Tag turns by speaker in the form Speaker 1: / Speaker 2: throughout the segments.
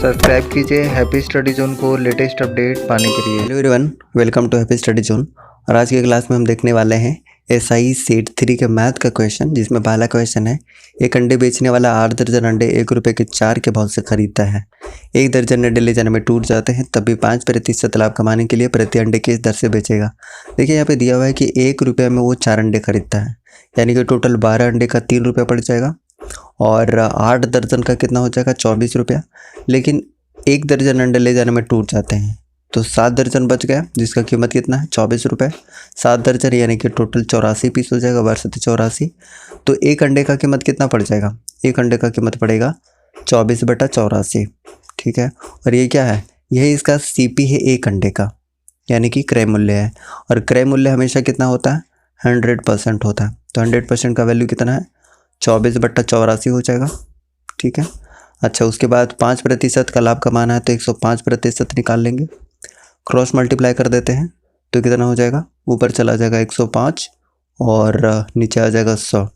Speaker 1: Subscribe कीजिए happy study zone को latest update पाने के लिए।
Speaker 2: Hello everyone, welcome to happy study zone. और आज की क्लास में हम देखने वाले हैं एसआई सेट 3 के मैथ का क्वेश्चन, जिसमें पहला क्वेश्चन है, एक अंडे बेचने वाला 8 दर्जन अंडे 1 रुपये के 4 के भाव से खरीदता है। 1 दर्जन अंडे ले जाने में टूट जाते हैं, तब भी 5% लाभ कमाने के लिए प्रति अंडे किस दर से बेचेगा। देखिए यहाँ पे दिया हुआ है कि 1 रुपये में वो 4 अंडे खरीदता है, यानी कि टोटल 12 अंडे का 3 रुपये पड़ जाएगा और 8 दर्जन का कितना हो जाएगा 24 रुपया। लेकिन 1 दर्जन अंडे ले जाने में टूट जाते हैं, तो 7 दर्जन बच गया, जिसका कीमत कितना है 24 रुपये। 7 दर्जन यानी कि टोटल 84 पीस हो जाएगा, 84। तो 1 अंडे का कीमत कितना पड़ जाएगा, 1 अंडे का कीमत पड़ेगा 24/84। ठीक है, और ये क्या है, यही इसका सीपी है 1 अंडे का, यानी कि क्रय मूल्य है। और क्रय मूल्य हमेशा कितना होता है, 100% होता है। तो 100% का वैल्यू कितना है, 24/84 हो जाएगा। ठीक है, अच्छा, उसके बाद 5% का लाभ कमाना है, तो 105% निकाल लेंगे, क्रॉस मल्टीप्लाई कर देते हैं, तो कितना हो जाएगा, ऊपर चला जाएगा 105 और नीचे आ जाएगा 100।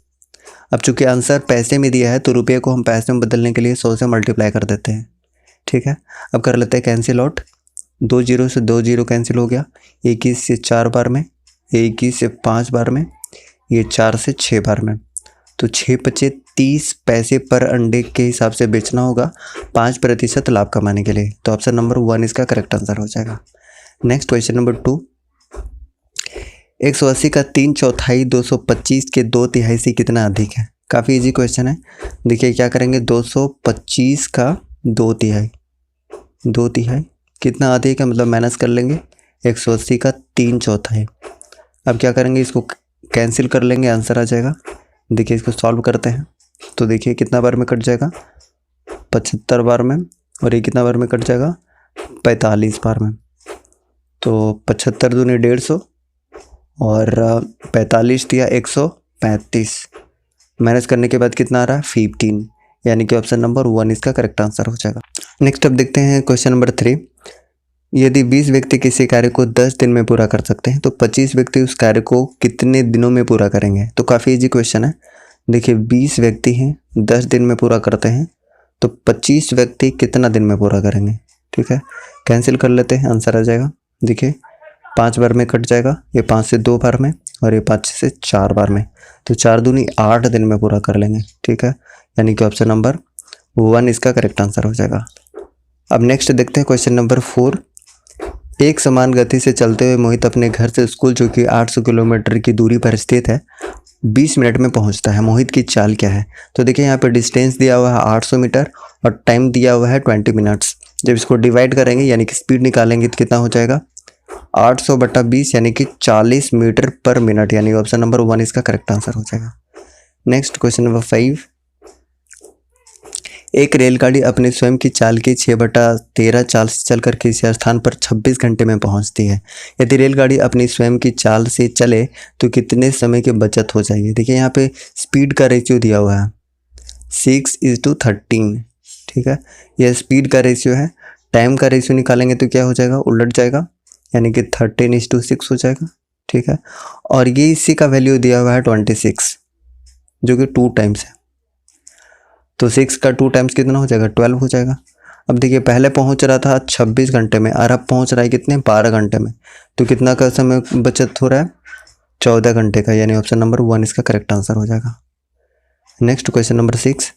Speaker 2: अब चूंकि आंसर पैसे में दिया है, तो रुपये को हम पैसे में बदलने के लिए 100 से मल्टीप्लाई कर देते हैं। ठीक है, अब कर लेते हैं कैंसिल आउट। 2 जीरो से 2 जीरो कैंसिल हो गया, 21 से 4 बार में, 21 से 5 बार में, ये 4 से 6 बार में, तो 6×5 30 पैसे पर अंडे के हिसाब से बेचना होगा 5% लाभ कमाने के लिए। तो ऑप्शन नंबर 1 इसका करेक्ट आंसर हो जाएगा। नेक्स्ट क्वेश्चन नंबर 2, 180 का 3/4 225 के 2/3 से कितना अधिक है। काफ़ी इजी क्वेश्चन है। देखिए क्या करेंगे, 225 का 2/3 कितना अधिक है, मतलब माइनस कर लेंगे 180 का 3/4। अब क्या करेंगे, इसको कैंसिल कर लेंगे, आंसर आ जाएगा। देखिए इसको सॉल्व करते हैं, तो देखिए कितना बार में कट जाएगा, 75 बार में, और ये कितना बार में कट जाएगा, 45 बार में। तो 75 दूनी 150 और 45 दिया 135, माइनस करने के बाद कितना आ रहा है 15, यानी कि ऑप्शन नंबर 1 इसका करेक्ट आंसर हो जाएगा। नेक्स्ट अब देखते हैं क्वेश्चन नंबर 3, यदि 20 व्यक्ति किसी कार्य को 10 दिन में पूरा कर सकते हैं, तो 25 व्यक्ति उस कार्य को कितने दिनों में पूरा करेंगे। तो काफ़ी इजी क्वेश्चन है। देखिए 20 व्यक्ति हैं, 10 दिन में पूरा करते हैं, तो 25 व्यक्ति कितना दिन में पूरा करेंगे। ठीक है, कैंसिल कर लेते हैं, आंसर आ जाएगा। देखिए 5 बार में कट जाएगा, ये 5 से 2 बार में, और ये 5 से 4 बार में, तो 4 दूनी 8 दिन में पूरा कर लेंगे। ठीक है, यानी कि ऑप्शन नंबर 1 इसका करेक्ट आंसर हो जाएगा। अब नेक्स्ट देखते हैं क्वेश्चन नंबर 4, एक समान गति से चलते हुए मोहित अपने घर से स्कूल, जो कि 800 किलोमीटर की दूरी पर स्थित है, 20 मिनट में पहुंचता है। मोहित की चाल क्या है। तो देखिए यहाँ पे डिस्टेंस दिया हुआ है 800 मीटर और टाइम दिया हुआ है 20 मिनट्स। जब इसको डिवाइड करेंगे, यानी कि स्पीड निकालेंगे, तो कितना हो जाएगा 800/20, यानी कि 40 मीटर पर मिनट, यानी ऑप्शन नंबर 1 इसका करेक्ट आंसर हो जाएगा। नेक्स्ट क्वेश्चन नंबर 5, एक रेलगाड़ी अपने स्वयं की चाल की 6/13 चाल से चलकर किसी स्थान पर 26 घंटे में पहुंचती है। यदि रेलगाड़ी अपनी स्वयं की चाल से चले तो कितने समय की बचत हो जाएगी। देखिए यहाँ पे स्पीड का रेशियो दिया हुआ है 6:13। ठीक है, यह स्पीड का रेशियो है। टाइम का रेशियो निकालेंगे तो क्या हो जाएगा, उलट जाएगा, यानी कि 13:6 हो जाएगा। ठीक है, और ये इसी का वैल्यू दिया हुआ है 26, जो कि 2 टाइम्स है, तो 6 का 2 टाइम्स कितना हो जाएगा, 12 हो जाएगा। अब देखिए पहले पहुंच रहा था 26 घंटे में, और अब पहुंच रहा है कितने, 12 घंटे में, तो कितना का समय बचत हो रहा है, 14 घंटे का, यानी ऑप्शन नंबर 1 इसका करेक्ट आंसर हो जाएगा। नेक्स्ट क्वेश्चन नंबर 6,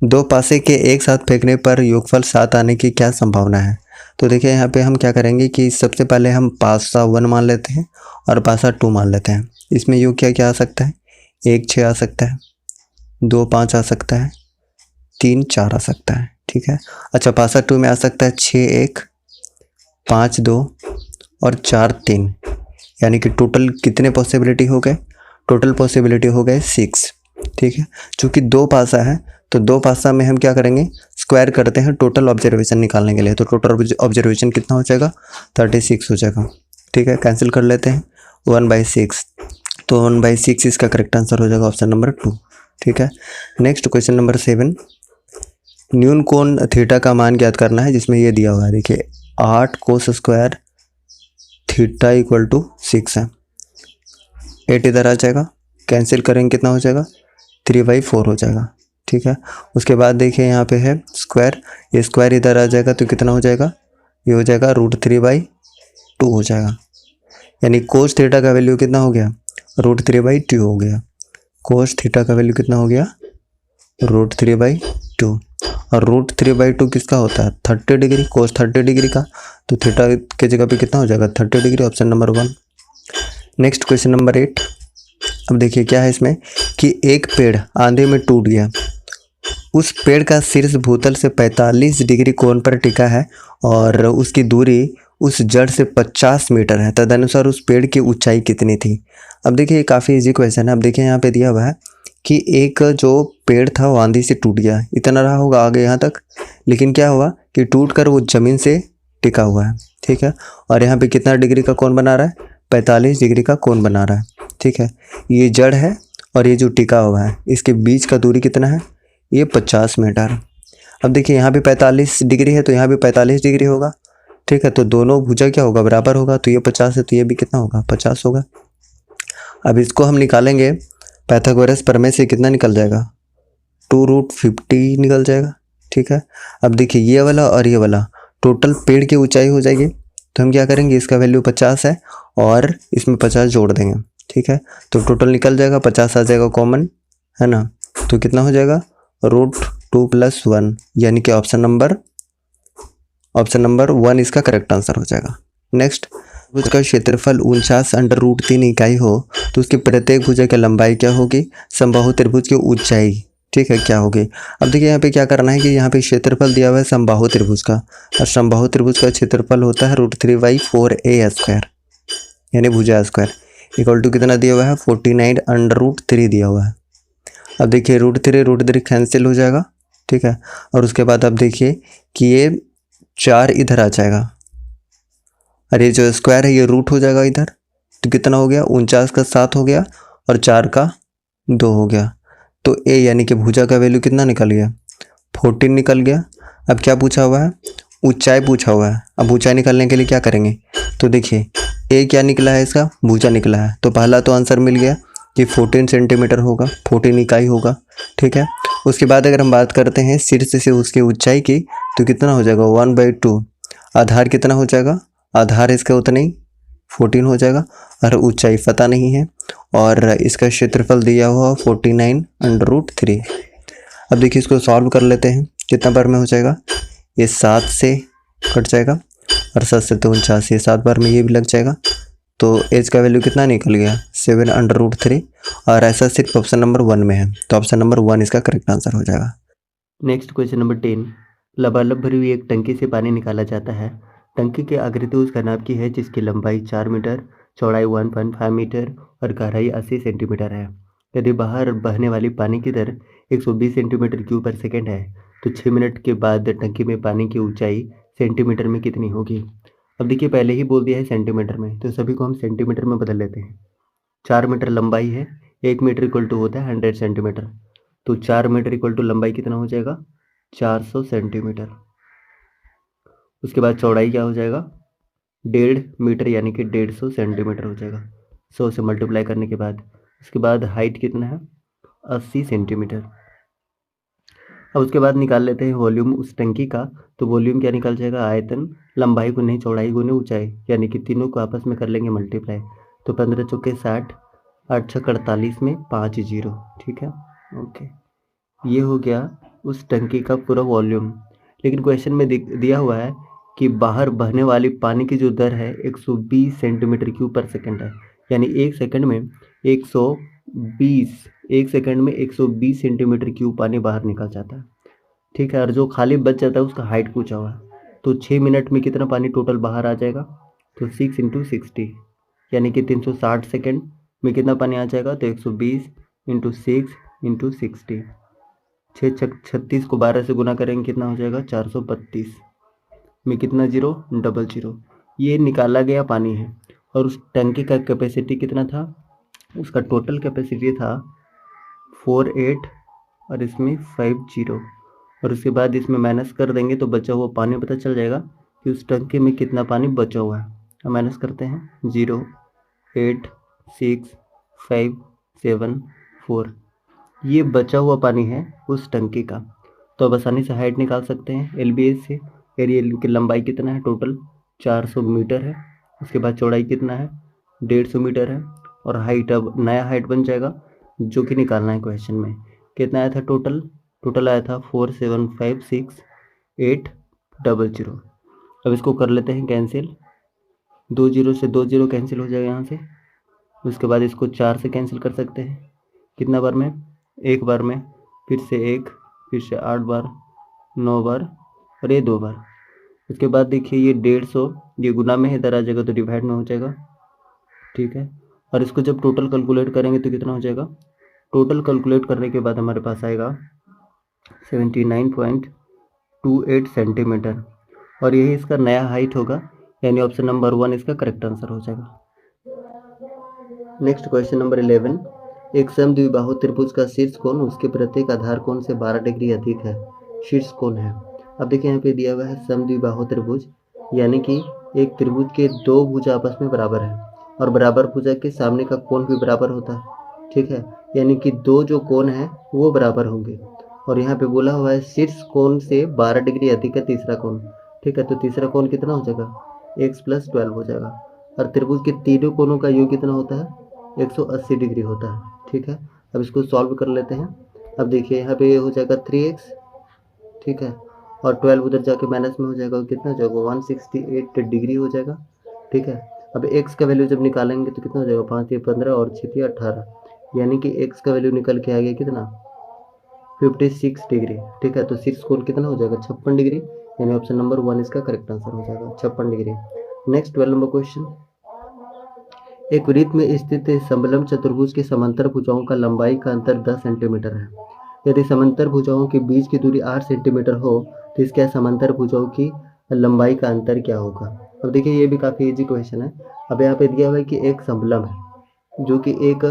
Speaker 2: 2 पासे के एक साथ फेंकने पर योगफल 7 आने की क्या संभावना है। तो देखिए यहाँ पे हम क्या करेंगे कि सबसे पहले हम पासा 1 मान लेते हैं और पासा 2 मान लेते हैं। इसमें योग क्या आ सकता है, 1 6 आ सकता है, 2 5 आ सकता है, 3 4 आ सकता है। ठीक है, अच्छा पासा 2 में आ सकता है 6 1 5 2 और 4 3, यानी कि टोटल कितने पॉसिबिलिटी हो गए, टोटल पॉसिबिलिटी हो गए 6। ठीक है, चूँकि 2 पासा है, तो 2 पासा में हम क्या करेंगे, स्क्वायर करते हैं टोटल ऑब्जर्वेशन निकालने के लिए, तो टोटल ऑब्जर्वेशन कितना हो जाएगा, 36 हो जाएगा। ठीक है, कैंसिल कर लेते हैं 1/6, तो 1/6 इसका करेक्ट आंसर हो जाएगा, ऑप्शन नंबर 2। ठीक है, नेक्स्ट क्वेश्चन नंबर 7, न्यून कोण थीटा का मान ज्ञात करना है, जिसमें ये दिया हुआ है। देखिए 8 cos स्क्वायर थीटा = 6 है, 8 इधर आ जाएगा, कैंसिल करेंगे कितना हो जाएगा, 3/4 हो जाएगा। ठीक है। उसके बाद देखिए यहाँ पे है स्क्वायर, ये स्क्वायर इधर आ जाएगा तो कितना हो जाएगा, ये हो जाएगा √3/2 हो जाएगा। यानी कोस थीटा का वैल्यू कितना हो गया, √3/2 हो गया। कोस थीटा का वैल्यू कितना हो गया, √3/2। और √3/2 किसका होता है, 30 डिग्री, कोस 30 डिग्री का। तो थीटा के जगह पे कितना हो जाएगा, 30 degree, option number 1। Next question number 8। अब देखिए क्या है इसमें कि एक पेड़ आंधी में टूट गया, उस पेड़ का शीर्ष भूतल से 45 डिग्री कोण पर टिका है और उसकी दूरी उस जड़ से 50 मीटर है, तदनुसार उस पेड़ की ऊंचाई कितनी थी। अब देखिए काफ़ी इजी क्वेश्चन है। अब देखिए यहाँ पे दिया हुआ है कि एक जो पेड़ था वो आंधी से टूट गया, इतना रहा होगा आगे यहाँ तक, लेकिन क्या हुआ कि टूट कर वो ज़मीन से टिका हुआ है, ठीक है। और यहाँ पे कितना डिग्री का कोण बना रहा है, 45 डिग्री का कोण बना रहा है, ठीक है। ये जड़ है और ये जो टिका हुआ है इसके बीच का दूरी कितना है, ये 50 मीटर। अब देखिए यहाँ भी 45 डिग्री है तो यहाँ भी 45 डिग्री होगा, ठीक है। तो दोनों भुजा क्या होगा, बराबर होगा। तो ये 50 है तो ये भी कितना होगा, 50 होगा। अब इसको हम निकालेंगे, पाइथागोरस प्रमेय से कितना निकल जाएगा, 2√50 निकल जाएगा, ठीक है। अब देखिए ये वाला और ये वाला टोटल पेड़ की ऊंचाई हो जाएगी। तो हम क्या करेंगे, इसका वैल्यू 50 है और इसमें 50 जोड़ देंगे, ठीक है। तो टोटल निकल जाएगा, 50 आ जाएगा कॉमन, है ना। तो कितना हो जाएगा, √2 + 1, यानी कि ऑप्शन नंबर 1 इसका करेक्ट आंसर हो जाएगा। नेक्स्ट, भुज का क्षेत्रफल 49√3 इकाई हो तो उसकी प्रत्येक भुजा की लंबाई क्या होगी, समबाहु त्रिभुज की ऊंचाई, ठीक है, क्या होगी। अब देखिए यहाँ पे क्या करना है कि यहाँ पे क्षेत्रफल दिया हुआ है समबाहु त्रिभुज का, और समबाहु त्रिभुज का क्षेत्रफल होता है √3/4a², यानी भुजा स्क्वायर, इक्वल टू कितना दिया हुआ है, 49√3 दिया हुआ है। अब देखिए √3 कैंसिल हो जाएगा, ठीक है। और उसके बाद अब देखिए कि ये 4 इधर आ जाएगा, और ये जो स्क्वायर है ये रूट हो जाएगा इधर, तो कितना हो गया, 49 का 7 हो गया और 4 का 2 हो गया। तो ए यानी कि भुजा का वैल्यू कितना निकल गया, 14 निकल गया। अब क्या पूछा हुआ है, ऊंचाई पूछा हुआ है। अब ऊंचाई निकालने के लिए क्या करेंगे, तो देखिए ए क्या निकला है, इसका भुजा निकला है, तो पहला तो आंसर मिल गया कि 14 सेंटीमीटर होगा, 14 इकाई होगा, ठीक है। उसके बाद अगर हम बात करते हैं शीर्ष से उसकी ऊंचाई की, तो कितना हो जाएगा, 1/2। आधार कितना हो जाएगा, आधार इसका उतना ही 14 हो जाएगा, और ऊंचाई पता नहीं है, और इसका क्षेत्रफल दिया हुआ 49√3। अब देखिए इसको सॉल्व कर लेते हैं, कितना बार में हो जाएगा, ये 7 से कट जाएगा और 7 से 49, ये 7 बार में ये भी लग जाएगा। तो एज का वैल्यू कितना निकल गया, 7√3, और ऐसा सिर्फ ऑप्शन नंबर 1 में है, तो ऑप्शन नंबर 1 इसका करेक्ट आंसर हो जाएगा।
Speaker 3: Next question number 10। लबालब भरी हुई एक टंकी से पानी निकाला जाता है। टंकी की आकृति उस घनाभ की है जिसकी लंबाई 4 मीटर, चौड़ाई 1.5 मीटर और गहराई 80 सेंटीमीटर है। यदि बाहर बहने वाली पानी की दर 120 सेंटीमीटर क्यूब पर सेकेंड है तो 6 मिनट के बाद टंकी में पानी की ऊंचाई सेंटीमीटर में कितनी होगी। अब देखिए पहले ही बोल दिया है सेंटीमीटर में, तो सभी को हम सेंटीमीटर में बदल लेते हैं। 4 मीटर लंबाई है, 1 मीटर इक्वल टू होता है 100 सेंटीमीटर, तो 4 मीटर इक्वल टू लंबाई कितना हो जाएगा, 400 सेंटीमीटर। उसके बाद चौड़ाई क्या हो जाएगा, 1.5 मीटर यानी कि 150 सेंटीमीटर हो जाएगा 100 से मल्टीप्लाई करने के बाद। उसके बाद हाइट कितना है, 80 सेंटीमीटर। अब उसके बाद निकाल लेते हैं वॉल्यूम उस टंकी का। तो वॉल्यूम क्या निकल जाएगा, आयतन, लंबाई गुने चौड़ाई गुने ऊंचाई, यानी कि तीनों को आपस में कर लेंगे मल्टीप्लाई। तो 15 चौके 60, 8 छक 48 में 5 0, ठीक है, ओके। ये हो गया उस टंकी का पूरा वॉल्यूम। लेकिन क्वेश्चन में दिया हुआ है कि बाहर बहने वाली पानी की जो दर है 120 सेंटीमीटर क्यूब पर सेकंड है, यानी एक सेकंड में 120 सेंटीमीटर क्यूब पानी बाहर निकल जाता है, ठीक है। और जो खाली बच जाता है उसका हाइट पूछा हुआ है। तो 6 मिनट में कितना पानी टोटल बाहर आ जाएगा, तो 6 × 60 यानी कि 360 सेकेंड में कितना पानी आ जाएगा, तो 120 × 6 × 60, 6 छक 36 को 12 से गुना करेंगे कितना हो जाएगा, 432 में कितना जीरो, 00। ये निकाला गया पानी है। और उस टंकी का कैपेसिटी कितना था, उसका टोटल कैपेसिटी था 48 और इसमें 50, और उसके बाद इसमें माइनस कर देंगे तो बचा हुआ पानी पता चल जाएगा कि उस टंकी में कितना पानी बचा हुआ है। हम माइनस करते हैं, 0, 8, 6, 5, 7, 4, ये बचा हुआ पानी है उस टंकी का। तो अब आसानी से हाइट निकाल सकते हैं LBS से। एरिया की लंबाई कितना है, टोटल 400 मीटर है। उसके बाद चौड़ाई कितना है, 150 मीटर है। और हाइट अब नया हाइट बन जाएगा जो कि निकालना है क्वेश्चन में। कितना आया था टोटल आया था 4756800। अब इसको कर लेते हैं कैंसिल। 2 जीरो से 2 जीरो कैंसिल हो जाएगा यहाँ से। उसके बाद इसको 4 से कैंसिल कर सकते हैं। कितना बार में, एक बार में, फिर से 1, फिर से 8 बार, 9 बार और ये 2 बार। उसके बाद देखिए ये 150, ये गुना में है, इधर आ जाएगा तो डिवाइड में हो जाएगा। ठीक है, और इसको जब टोटल कैलकुलेट करेंगे तो कितना हो जाएगा। टोटल कैलकुलेट करने के बाद हमारे पास आएगा 79.28 सेंटीमीटर। और यही इसका नया हाइट होगा, यानी ऑप्शन नंबर 1 इसका करेक्ट आंसर हो जाएगा। Next question number 11। एक समद्विबाहु त्रिभुज का शीर्ष कोण उसके प्रत्येक आधार कोण से 12 डिग्री अधिक है। शीर्ष कोण है। अब देखिए यहाँ पे दिया हुआ है समद्विबाहु त्रिभुज, यानी कि एक त्रिभुज के दो भुजा आपस में बराबर है और बराबर भुजा के सामने का कोण भी बराबर होता है। ठीक है, यानी कि दो जो कोण है वो बराबर होंगे। और यहाँ पे बोला हुआ है शीर्ष कोण से 12 डिग्री अधिक है तीसरा कोण। ठीक है, तो तीसरा कोण कितना हो जाएगा, x + 12 हो जाएगा। और त्रिभुज के तीनों कोणों का योग कितना होता है, 180 डिग्री होता है। ठीक है, अब इसको सॉल्व कर लेते हैं। अब देखिए यहाँ पे ये हो जाएगा 3x। ठीक है, और 12 उधर जाके माइनस में हो जाएगा, कितना हो जाएगा 168 डिग्री हो जाएगा। ठीक है, अब x का वैल्यू जब निकालेंगे तो कितना हो जाएगा, 5 × 15 और 6 × 18, यानी कि x का वैल्यू निकल के आ गया कितना, 56 डिग्री। ठीक है, तो शीर्ष कोण कितना हो जाएगा, 56 डिग्री, यानी ऑप्शन नंबर 1 इसका करेक्ट आंसर हो जाएगा, 56 डिग्री। Next 12 number question. एक वृत्त में स्थित समलंब चतुर्भुज के समांतर भुजाओं का लंबाई का अंतर 10 सेंटीमीटर है। यदि समांतर भुजाओं के बीच की दूरी 8 सेंटीमीटर हो तो इसके समांतर भुजाओं की लंबाई का अंतर क्या होगा। अब देखिए ये भी काफ़ी इजी क्वेश्चन है। अब यहाँ पे दिया हुआ है कि एक समलंब है जो कि एक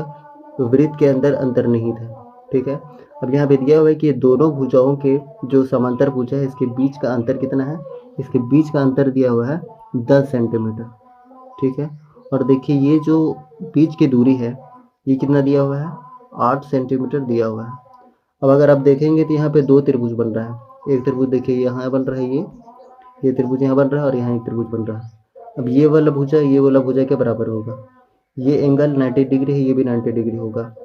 Speaker 3: वृत्त के अंदर अंतर्निहित है। ठीक है, अब यहाँ पे दिया हुआ है कि दोनों भुजाओं के जो समांतर भुजा है इसके बीच का अंतर कितना है, इसके बीच का अंतर दिया हुआ है 10 सेंटीमीटर। ठीक है, और देखिए ये जो बीच की दूरी है ये कितना दिया हुआ है, 8 सेंटीमीटर दिया हुआ है। अब अगर आप देखेंगे तो यहाँ पे दो त्रिभुज बन रहा है। एक त्रिभुज देखिए यहाँ बन रहा है, ये त्रिभुज यहाँ बन रहा है और यहाँ एक त्रिभुज बन रहा है। अब ये वाला भुजा के बराबर होगा। ये एंगल 90 डिग्री है, ये भी 90 डिग्री होगा,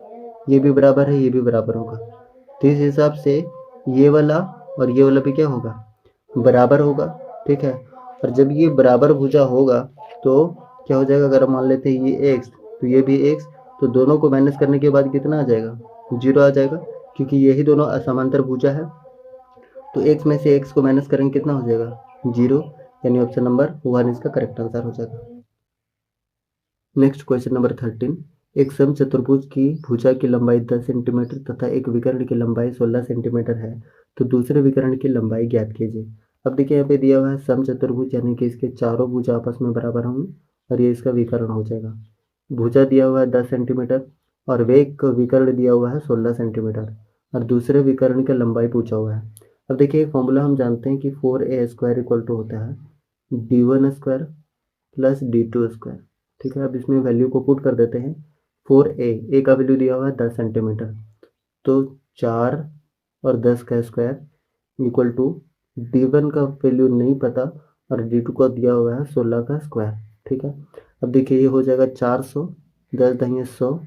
Speaker 3: ये भी बराबर है, ये भी बराबर होगा। तो इस हिसाब से ये वाला और ये वाला भी क्या होगा, बराबर होगा। ठीक है, और जब ये बराबर भुजा होगा तो क्या हो जाएगा, अगर मान लेते हैं ये x तो ये भी x, तो दोनों को माइनस करने के बाद कितना आ जाएगा, 0 आ जाएगा, क्योंकि यही दोनों असमांतर भुजा है। तो x में से x को माइनस करेंगे कितना हो जाएगा, 0, यानी ऑप्शन नंबर 1 इसका करेक्ट आंसर हो जाएगा। Next question number 13। एक समचतुर्भुज की भुजा की लंबाई 10 सेंटीमीटर तथा एक विकर्ण की लंबाई 16 सेंटीमीटर है, तो दूसरे विकर्ण की लंबाई ज्ञात कीजिए। अब देखिए यहाँ पे दिया हुआ है समचतुर्भुज, यानी कि इसके चारों भुजा आपस में बराबर होंगे और ये इसका विकर्ण हो जाएगा। भुजा दिया हुआ है 10 सेंटीमीटर और वेग विकर्ण दिया हुआ है 16 सेंटीमीटर और दूसरे विकर्ण की लंबाई पूछा हुआ है। अब देखिए एक फॉर्मूला हम जानते हैं कि 4a² होता है d1² + d2²। ठीक है, अब इसमें वैल्यू को पुट कर देते हैं। 4a का वैल्यू दिया हुआ है 10 सेंटीमीटर, तो 4 और 10 का स्क्वायर इक्वल टू d1 का वैल्यू नहीं पता और d2 का दिया हुआ है 16 का स्क्वायर। ठीक है, अब देखिए ये हो जाएगा 400, 10 × 100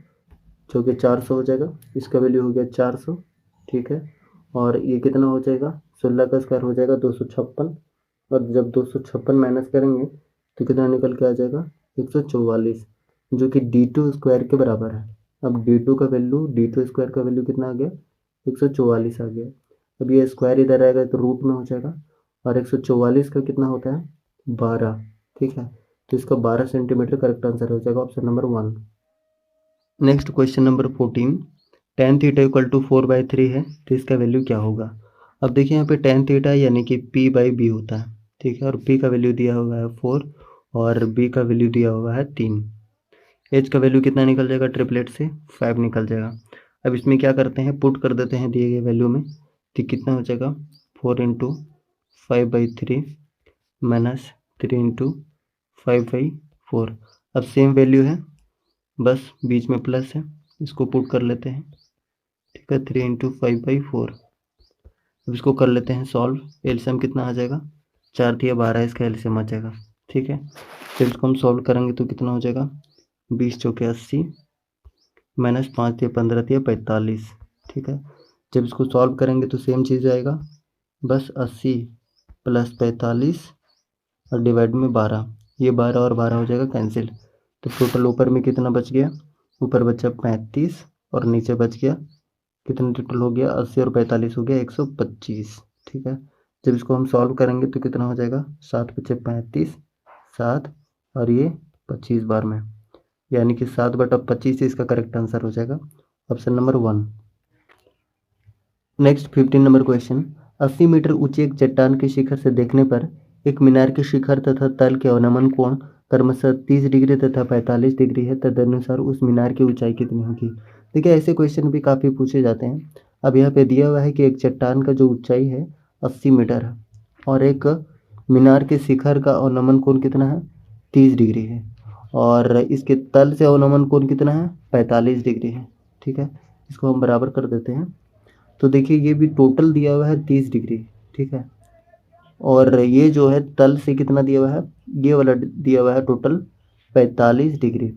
Speaker 3: जो कि 400 हो जाएगा, इसका वैल्यू हो गया 400। ठीक है, और ये कितना हो जाएगा, 16 का स्क्वायर हो जाएगा 256, और जब 256 माइनस करेंगे तो कितना निकल के आ जाएगा, 144, जो कि d2² के बराबर है। अब d2 का वैल्यू कितना आ गया, 144 आ गया। अब ये स्क्वायर इधर आएगा तो रूट में हो जाएगा, और 144 का कितना होता है, 12। ठीक है, तो इसका 12 सेंटीमीटर करेक्ट आंसर हो जाएगा, option number 1। Next question number 14। tan theta = 4/3 है, तो इसका वैल्यू क्या होगा। अब देखिए यहाँ पे tan थीटा यानी कि p/b होता है। ठीक है, और p का वैल्यू दिया हुआ है 4 और b का वैल्यू दिया हुआ है 3। h का वैल्यू कितना निकल जाएगा, ट्रिपलेट से 5 निकल जाएगा। अब इसमें क्या करते हैं, पुट कर देते हैं दिए गए वैल्यू में, तो कितना हो जाएगा, 4 × 5/3 माइनस 3 × 5/4। अब सेम वैल्यू है, बस बीच में प्लस है, इसको पुट कर लेते हैं। ठीक है, 3 इंटू 5/4। अब इसको कर लेते हैं सॉल्व। एलसीएम कितना आ जाएगा, 4 दिया 12, इसका एलसीएम आ जाएगा। ठीक है, जब इसको हम सॉल्व करेंगे तो कितना हो जाएगा, 20 चौके 80 माइनस 5 दिया 15 दिया 45। ठीक है, जब इसको सॉल्व करेंगे तो सेम चीज़ आएगा, बस 80 प्लस 45 और डिवाइड में 12, ये 12 और 12 हो जाएगा कैंसिल। तो टोटल ऊपर में कितना बच गया, ऊपर बचा 35 और नीचे बच गया कितना, टोटल हो गया 80 और 45 हो गया 125। ठीक है, जब इसको हम सॉल्व करेंगे तो कितना हो जाएगा, 7 बचे 35 7 और ये 25 बार में, यानी कि 7/25 इसका करेक्ट आंसर हो जाएगा, option number 1। Next 15 number question, 80 metre ऊंची एक चट्टान के शिखर से देखने पर एक मीनार के शिखर तथा तल के अवनमन कोण क्रमशः 30 डिग्री तथा 45 डिग्री है, तदनुसार उस मीनार की ऊंचाई कितनी होगी। देखिए ऐसे क्वेश्चन भी काफ़ी पूछे जाते हैं। अब यहाँ पे दिया हुआ है कि एक चट्टान का जो ऊंचाई है 80 मीटर है और एक मीनार के शिखर का अवनमन कोण कितना है, 30 डिग्री है, और इसके तल से अवनमन कोण कितना है, 45 डिग्री है। ठीक है, इसको हम बराबर कर देते हैं। तो देखिए ये भी टोटल दिया हुआ है 30 डिग्री। ठीक है, और ये जो है तल से कितना दिया हुआ है, ये वाला दिया हुआ है टोटल 45 डिग्री।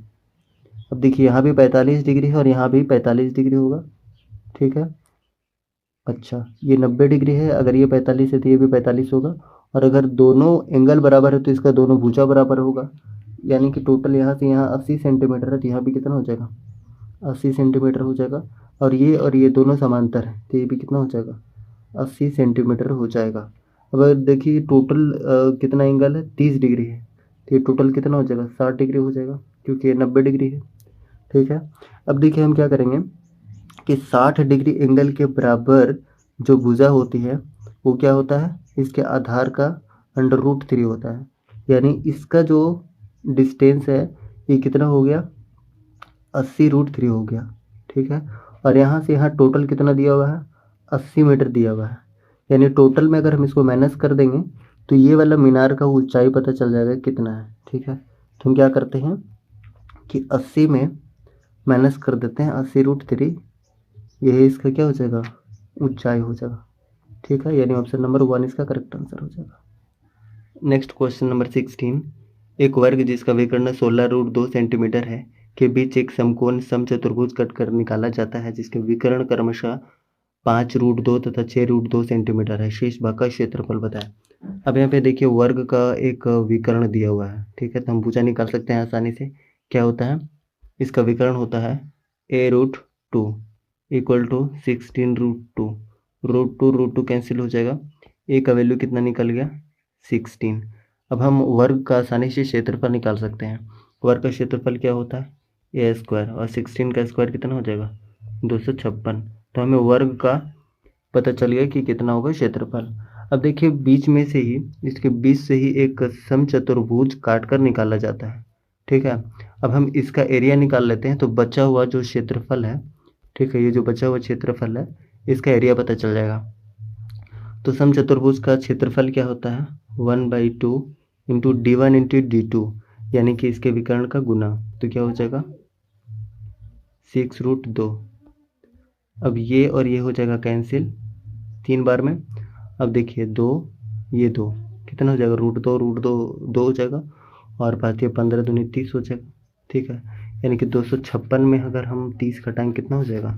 Speaker 3: अब देखिए यहाँ भी 45 डिग्री है और यहाँ भी 45 डिग्री होगा। ठीक है, अच्छा ये 90 डिग्री है, अगर ये 45 है तो ये भी 45 होगा, और अगर दोनों एंगल बराबर है तो इसका दोनों भुजा बराबर होगा, यानी कि टोटल यहाँ से यहाँ 80 सेंटीमीटर है, तो यहाँ भी कितना हो जाएगा, 80 सेंटीमीटर हो जाएगा, और ये दोनों समांतर है तो ये भी कितना हो जाएगा, 80 सेंटीमीटर हो जाएगा। अब देखिए टोटल कितना एंगल है, 30 डिग्री है, तो ये टोटल कितना हो जाएगा, 60 डिग्री हो जाएगा, क्योंकि ये 90 डिग्री है। ठीक है, अब देखिए हम क्या करेंगे कि 60 डिग्री एंगल के बराबर जो भुजा होती है वो क्या होता है, इसके आधार का √3 होता है, यानी इसका जो डिस्टेंस है ये कितना हो गया, 80√3 हो गया। ठीक है, और यहाँ से यहाँ टोटल कितना दिया हुआ है, 80 मीटर दिया हुआ है, यानी टोटल में अगर हम इसको माइनस कर देंगे तो ये वाला मीनार का ऊंचाई पता चल जाएगा कितना है। ठीक है, तो हम क्या करते हैं कि 80 में माइनस कर देते हैं 80√3, यही इसका क्या हो जाएगा, ऊंचाई हो जाएगा। ठीक है, यानी ऑप्शन नंबर 1 इसका करेक्ट आंसर हो जाएगा। नेक्स्ट क्वेश्चन नंबर 16, एक वर्ग जिसका विकर्ण 16√2 सेंटीमीटर है के बीच एक समकोण समचतुर्भुज कट कर निकाला जाता है, जिसके विकर्ण क्रमशः 5√2 तथा 6√2 सेंटीमीटर है, शेष भाग का क्षेत्रफल बताएं। अब यहाँ पे देखिए वर्ग का एक विकर्ण दिया हुआ है। ठीक है, तो हम भुजा निकाल सकते हैं आसानी से। क्या होता है, इसका विकर्ण होता है a√2 इक्वल टू 16√2, √2 कैंसिल हो जाएगा, a का वैल्यू कितना निकल गया, 16। अब हम वर्ग का आसानी से क्षेत्रफल निकाल सकते हैं। वर्ग का क्षेत्रफल क्या होता है, a² और 16 का स्क्वायर कितना हो जाएगा, 256। तो हमें वर्ग का पता चल गया कि कितना होगा क्षेत्रफल। अब देखिए बीच में से ही, इसके बीच से ही एक समचतुर्भुज काट कर निकाला जाता है। ठीक है, अब हम इसका एरिया निकाल लेते हैं, तो बचा हुआ जो क्षेत्रफल है, ठीक है, ये जो बचा हुआ क्षेत्रफल है इसका एरिया पता चल जाएगा। तो समचतुर्भुज का क्षेत्रफल क्या होता है, 1/2 इंटू d1 इंटू d2, यानी कि इसके विकर्ण का गुना, तो क्या हो जाएगा 6√2। अब ये और ये हो जाएगा कैंसिल 3 बार में। अब देखिए 2 ये 2 कितना हो जाएगा, √2 2 हो जाएगा, और 5 15 दूनी 30 हो जाएगा। ठीक है, यानी कि 256 में अगर हम 30 घटाएंगे कितना हो जाएगा,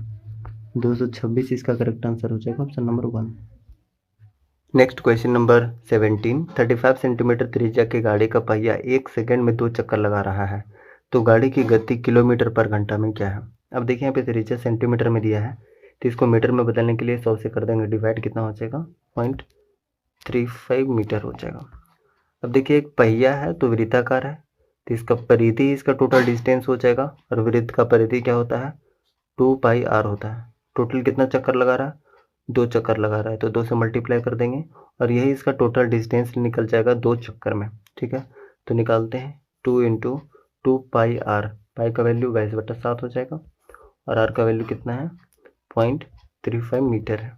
Speaker 3: 226 इसका करेक्ट आंसर हो जाएगा, option number 1। Next question number 17, 35 centimetre त्रिज्या की गाड़ी का पहिया 1 सेकंड में 2 चक्कर लगा रहा है, तो गाड़ी की गति किलोमीटर पर घंटा में क्या है। अब देखिए यहाँ पे त्रिज्या सेंटीमीटर में दिया है, तो इसको मीटर में बदलने के लिए 100 से कर देंगे डिवाइड, कितना हो जाएगा 0.35 मीटर हो जाएगा। अब देखिए एक पहिया है तो वृत्ताकार है, तो इसका परिधि इसका टोटल डिस्टेंस हो जाएगा, और वृत्त का परिधि क्या होता है 2πr होता है। टोटल कितना चक्कर लगा रहा है, 2 चक्कर लगा रहा है, तो 2 से मल्टीप्लाई कर देंगे और यही इसका टोटल डिस्टेंस निकल जाएगा 2 चक्कर में। ठीक है, तो निकालते हैं 2 इंटू 2πr, पाई का वैल्यू 22/7 हो जाएगा, और आर का वैल्यू कितना है 0.35 मीटर है।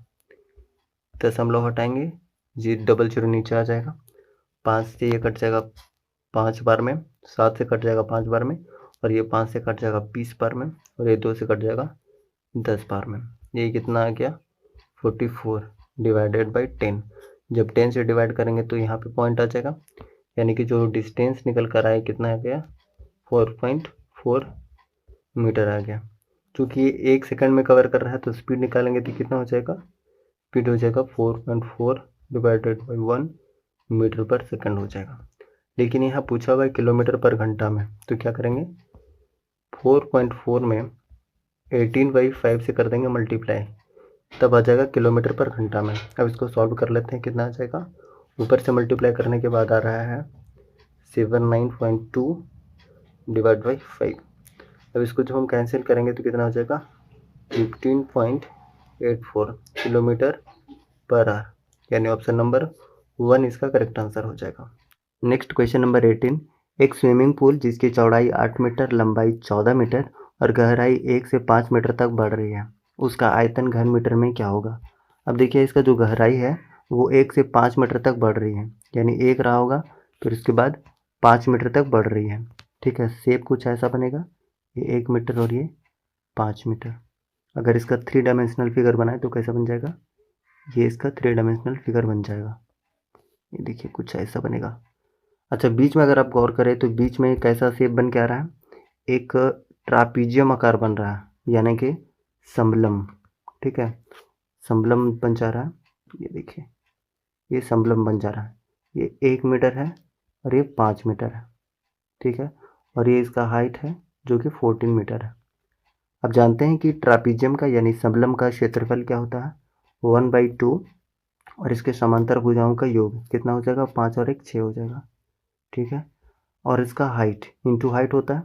Speaker 3: 10 हम लोग हटाएंगे, 000 नीचे आ जाएगा, 5 से ये कट जाएगा 5 बार में, 7 से कट जाएगा 5 बार में, और ये 5 से कट जाएगा 20 बार में, और ये 2 से कट जाएगा 10 बार में। ये कितना आ गया 44 डिवाइडेड बाई 10। जब 10 से डिवाइड करेंगे तो यहाँ पे पॉइंट आ जाएगा, यानी कि जो डिस्टेंस निकल कर आया कितना आ गया 4.4 मीटर आ गया। चूँकि ये 1 सेकंड में कवर कर रहा है तो स्पीड निकालेंगे तो कितना हो जाएगा, स्पीड हो जाएगा 4.4 डिवाइडेड बाई 1 मीटर पर सेकंड हो जाएगा। लेकिन यहाँ पूछा हुआ है किलोमीटर पर घंटा में, तो क्या करेंगे 4.4 में 18/5 से कर देंगे मल्टीप्लाई, तब आ जाएगा किलोमीटर पर घंटा में। अब इसको सॉल्व कर लेते हैं, कितना आ जाएगा, ऊपर से मल्टीप्लाई करने के बाद आ रहा है 79.2 डिवाइड बाई 5। अब इसको जब हम कैंसिल करेंगे तो कितना हो जाएगा 15.84 किलोमीटर पर आवर, यानी ऑप्शन नंबर 1 इसका करेक्ट आंसर हो जाएगा। नेक्स्ट क्वेश्चन नंबर 18, एक स्विमिंग पूल जिसकी चौड़ाई 8 मीटर, लंबाई 14 मीटर और गहराई 1 से 5 मीटर तक बढ़ रही है, उसका आयतन घन मीटर में क्या होगा। अब देखिए इसका जो गहराई है वो 1 से 5 मीटर तक बढ़ रही है, यानी 1 रहा होगा, फिर उसके बाद 5 मीटर तक बढ़ रही है। ठीक है, शेप कुछ ऐसा बनेगा, ये 1 मीटर और ये 5 मीटर। अगर इसका 3 डायमेंशनल फिगर बनाए तो कैसा बन जाएगा, ये इसका 3 डायमेंशनल फिगर बन जाएगा। ये देखिए कुछ ऐसा बनेगा। अच्छा, बीच में अगर आप गौर करें तो बीच में कैसा शेप बन के आ रहा है, एक ट्रापीजियम आकार बन रहा है, यानी कि समलम। ठीक है, समलम बन जा रहा है, ये देखिए ये समलम बन जा रहा है। ये 1 मीटर है और ये 5 मीटर है। ठीक है, और ये इसका हाइट है जो कि 14 मीटर है। अब जानते हैं कि ट्रापीजियम का यानी समलम का क्षेत्रफल क्या होता है 1/2, और इसके समांतर भुजाओं का योग कितना हो जाएगा 5 और 1 6 हो जाएगा। ठीक है, और इसका हाइट इंटू हाइट होता है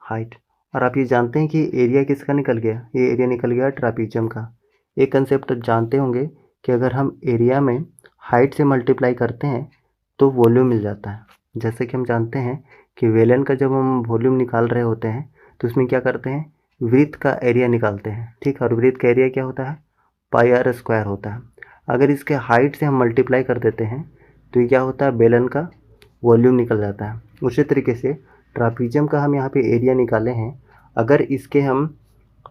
Speaker 3: हाइट। और आप ये जानते हैं कि एरिया किसका निकल गया, ये एरिया निकल गया ट्रापीजियम का। एक कंसेप्ट जानते होंगे कि अगर हम एरिया में हाइट से मल्टीप्लाई करते हैं तो वॉल्यूम मिल जाता है। जैसे कि हम जानते हैं कि वेलन का जब हम वॉल्यूम निकाल रहे होते हैं तो उसमें क्या करते हैं, वृत्त का एरिया निकालते हैं। ठीक है, और वृत्त का एरिया क्या होता है πr² होता है। अगर इसके हाइट से हम मल्टीप्लाई कर देते हैं तो ये क्या होता है, बेलन का वॉल्यूम निकल जाता है। उसी तरीके से ट्रापीजियम का हम यहाँ पे एरिया निकाले हैं, अगर इसके हम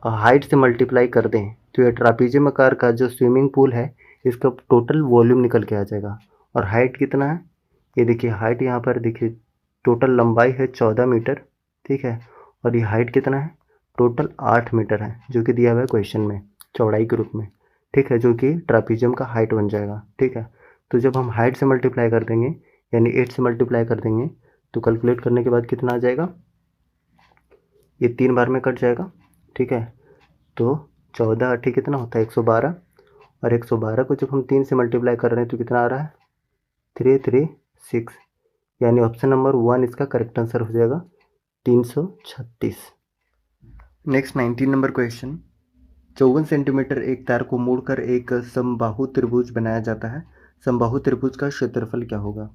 Speaker 3: हाइट से मल्टीप्लाई कर दें तो ये ट्रापीजियम आकार का जो स्विमिंग पूल है इसका टोटल वॉल्यूम निकल के आ जाएगा। और हाइट कितना है, ये देखिए हाइट यहाँ पर देखिए, टोटल लंबाई है 14 मीटर। ठीक है, और ये हाइट कितना है, टोटल 8 मीटर है, जो कि दिया हुआ है क्वेश्चन में चौड़ाई के रूप में। ठीक है, जो कि ट्रापीजियम का हाइट बन जाएगा। ठीक है, तो जब हम हाइट से मल्टीप्लाई कर देंगे यानी 8 से मल्टीप्लाई कर देंगे तो कैलकुलेट करने के बाद कितना आ जाएगा, ये 3 बार में कट जाएगा। ठीक है, तो 14 8 कितना होता है 112, और 112 को जब हम 3 से मल्टीप्लाई कर रहे हैं तो कितना आ रहा है 336, यानी ऑप्शन नंबर 1 इसका करेक्ट आंसर हो जाएगा 336। नेक्स्ट 19 नंबर क्वेश्चन, 54 सेंटीमीटर एक तार को मोड़कर एक समबाहु त्रिभुज बनाया जाता है, समबाहु त्रिभुज का क्षेत्रफल क्या होगा।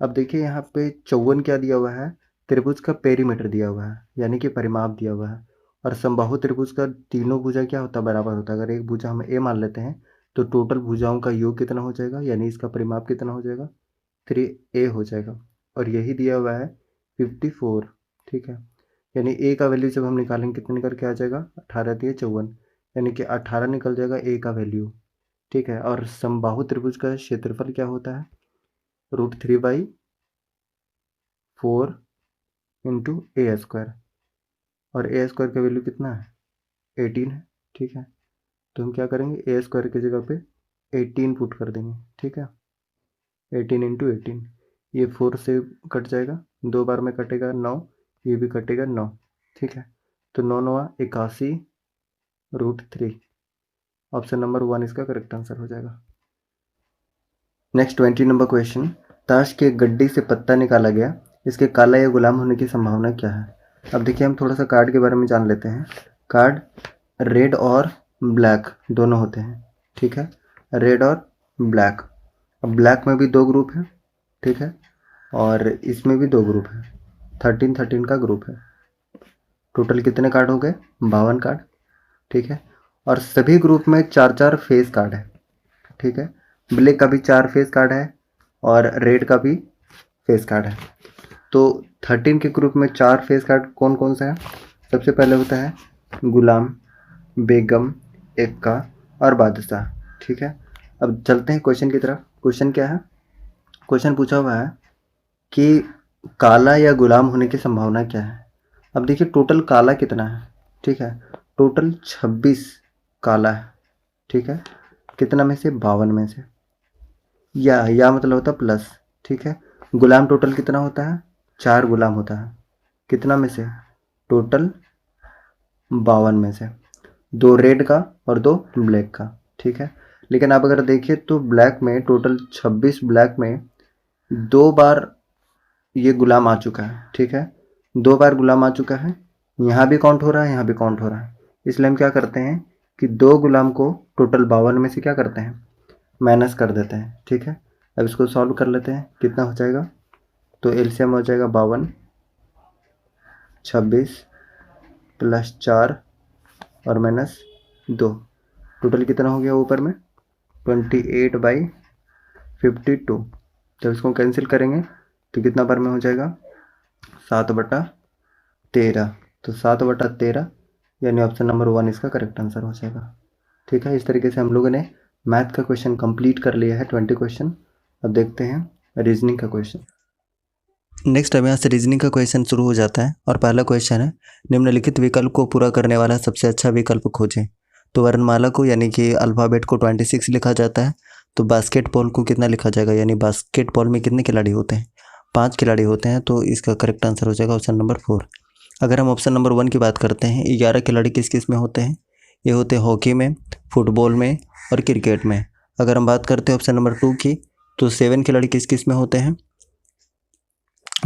Speaker 3: अब देखिए यहाँ पे 54 क्या दिया हुआ है, त्रिभुज का पेरीमीटर दिया हुआ है, यानी कि परिमाप दिया हुआ है। और समबाहु त्रिभुज का तीनों भुजा क्या होता है, बराबर होता है। अगर एक भुजा हम ए मान लेते हैं तो टोटल भुजाओं का योग कितना हो जाएगा, यानी इसका परिमाप कितना हो जाएगा 3a हो जाएगा। और यही दिया हुआ है 54। ठीक है, यानी ए का वैल्यू जब हम निकालेंगे कितना निकल के आ जाएगा, 18 दिए 54, यानी कि 18 निकल जाएगा ए का वैल्यू। ठीक है, और समबाहु त्रिभुज का क्षेत्रफल क्या होता है √3/4 इंटू a², और a² का वैल्यू कितना है 18 है। ठीक है, तो हम क्या करेंगे a² की जगह पे 18 पुट कर देंगे। ठीक है, 18 इंटू 18, ये 4 से कट जाएगा, 2 बार में कटेगा 9, ये भी कटेगा 9। ठीक है, तो 9 9 81 √3, ऑप्शन नंबर 1 इसका करेक्ट आंसर हो जाएगा। नेक्स्ट 20 नंबर क्वेश्चन, ताश के गड्डी से पत्ता निकाला गया, इसके काला या गुलाम होने की संभावना क्या है। अब देखिए हम थोड़ा सा कार्ड के बारे में जान लेते हैं। कार्ड रेड और ब्लैक दोनों होते हैं। ठीक है, रेड और ब्लैक। अब ब्लैक में भी 2 ग्रुप है। ठीक है, और इसमें भी 2 ग्रुप है, 13 का ग्रुप है। टोटल कितने कार्ड हो गए 52 कार्ड। ठीक है, और सभी ग्रुप में 4 फेस कार्ड है। ठीक है, ब्लैक का भी 4 फेस कार्ड है और रेड का भी फेस कार्ड है। तो 13 के ग्रुप में 4 फेस कार्ड कौन कौन सा है, सबसे पहले होता है गुलाम, बेगम,
Speaker 1: एक्का और बादशाह। ठीक है, अब चलते हैं क्वेश्चन की तरफ। क्वेश्चन क्या है? क्वेश्चन पूछा हुआ है कि काला या गुलाम होने की संभावना क्या है। अब देखिए टोटल काला कितना है। ठीक है, टोटल 26 काला है। ठीक है, कितना में से? 52 में से। या मतलब होता प्लस। ठीक है, गुलाम टोटल कितना होता है? 4 गुलाम होता है। कितना में से? टोटल 52 में से। 2 रेड का और 2 ब्लैक का। ठीक है, लेकिन आप अगर देखिए तो ब्लैक में टोटल 26 ब्लैक में 2 बार ये गुलाम आ चुका है। ठीक है, 2 बार गुलाम आ चुका है। यहाँ भी काउंट हो रहा है, यहाँ भी काउंट हो रहा है। इसलिए हम क्या करते हैं कि 2 गुलाम को टोटल 52 में से क्या करते हैं? माइनस कर देते हैं। ठीक है, अब इसको सॉल्व कर लेते हैं। कितना हो जाएगा? तो एलसीएम हो जाएगा 52 26 प्लस 4 और माइनस 2। टोटल कितना हो गया ऊपर में? 28/52। जब इसको कैंसिल करेंगे तो कितना बार में हो जाएगा? 7/13। तो 7/13 यानी ऑप्शन नंबर 1 इसका करेक्ट आंसर हो जाएगा। ठीक है, इस तरीके से हम लोगों ने मैथ का क्वेश्चन कंप्लीट कर लिया है 20 क्वेश्चन। अब देखते हैं रीजनिंग का क्वेश्चन।
Speaker 2: नेक्स्ट अब यहाँ से रीजनिंग का क्वेश्चन शुरू हो जाता है और पहला क्वेश्चन है, निम्नलिखित विकल्प को पूरा करने वाला सबसे अच्छा विकल्प खोजें। तो वर्णमाला को यानी कि अल्फ़ाबेट को 26 लिखा जाता है, तो बास्केटबॉल को कितना लिखा जाएगा, यानी बास्केटबॉल में कितने खिलाड़ी होते हैं? 5 खिलाड़ी होते हैं, तो इसका करेक्ट आंसर हो जाएगा ऑप्शन नंबर 4। अगर हम ऑप्शन नंबर 1 की बात करते हैं, 11 खिलाड़ी किस किस में होते हैं? ये होते हैं हॉकी में, फुटबॉल में और क्रिकेट में। अगर हम बात करते हैं ऑप्शन नंबर 2 की, तो 7 खिलाड़ी किस किस में होते हैं?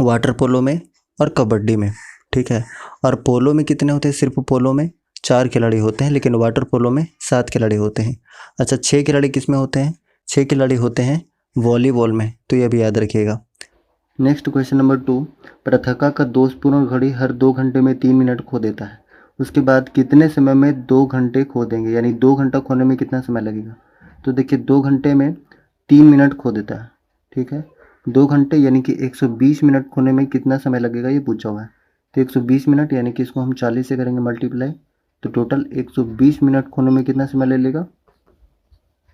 Speaker 2: वाटर पोलो में और कबड्डी में। ठीक है, और पोलो में कितने होते हैं? सिर्फ पोलो में 4 खिलाड़ी होते हैं, लेकिन वाटर पोलो में 7 खिलाड़ी होते हैं। अच्छा, 6 खिलाड़ी किस में होते हैं? 6 खिलाड़ी होते हैं वॉलीबॉल में, तो यह भी याद रखिएगा।
Speaker 1: नेक्स्ट क्वेश्चन नंबर 2, पृथका का दोषपूर्ण घड़ी हर 2 घंटे में 3 मिनट खो देता है, उसके बाद कितने समय में 2 घंटे खो देंगे, यानी 2 घंटा खोने में कितना समय लगेगा? तो देखिए 2 घंटे में 3 मिनट खो देता है। ठीक है, 2 घंटे यानी कि 120 मिनट खोने में कितना समय लगेगा ये पूछा हुआ है। तो 120 मिनट यानी कि इसको हम 40 से करेंगे मल्टीप्लाई, तो टोटल 120 मिनट खोने में कितना समय ले लेगा?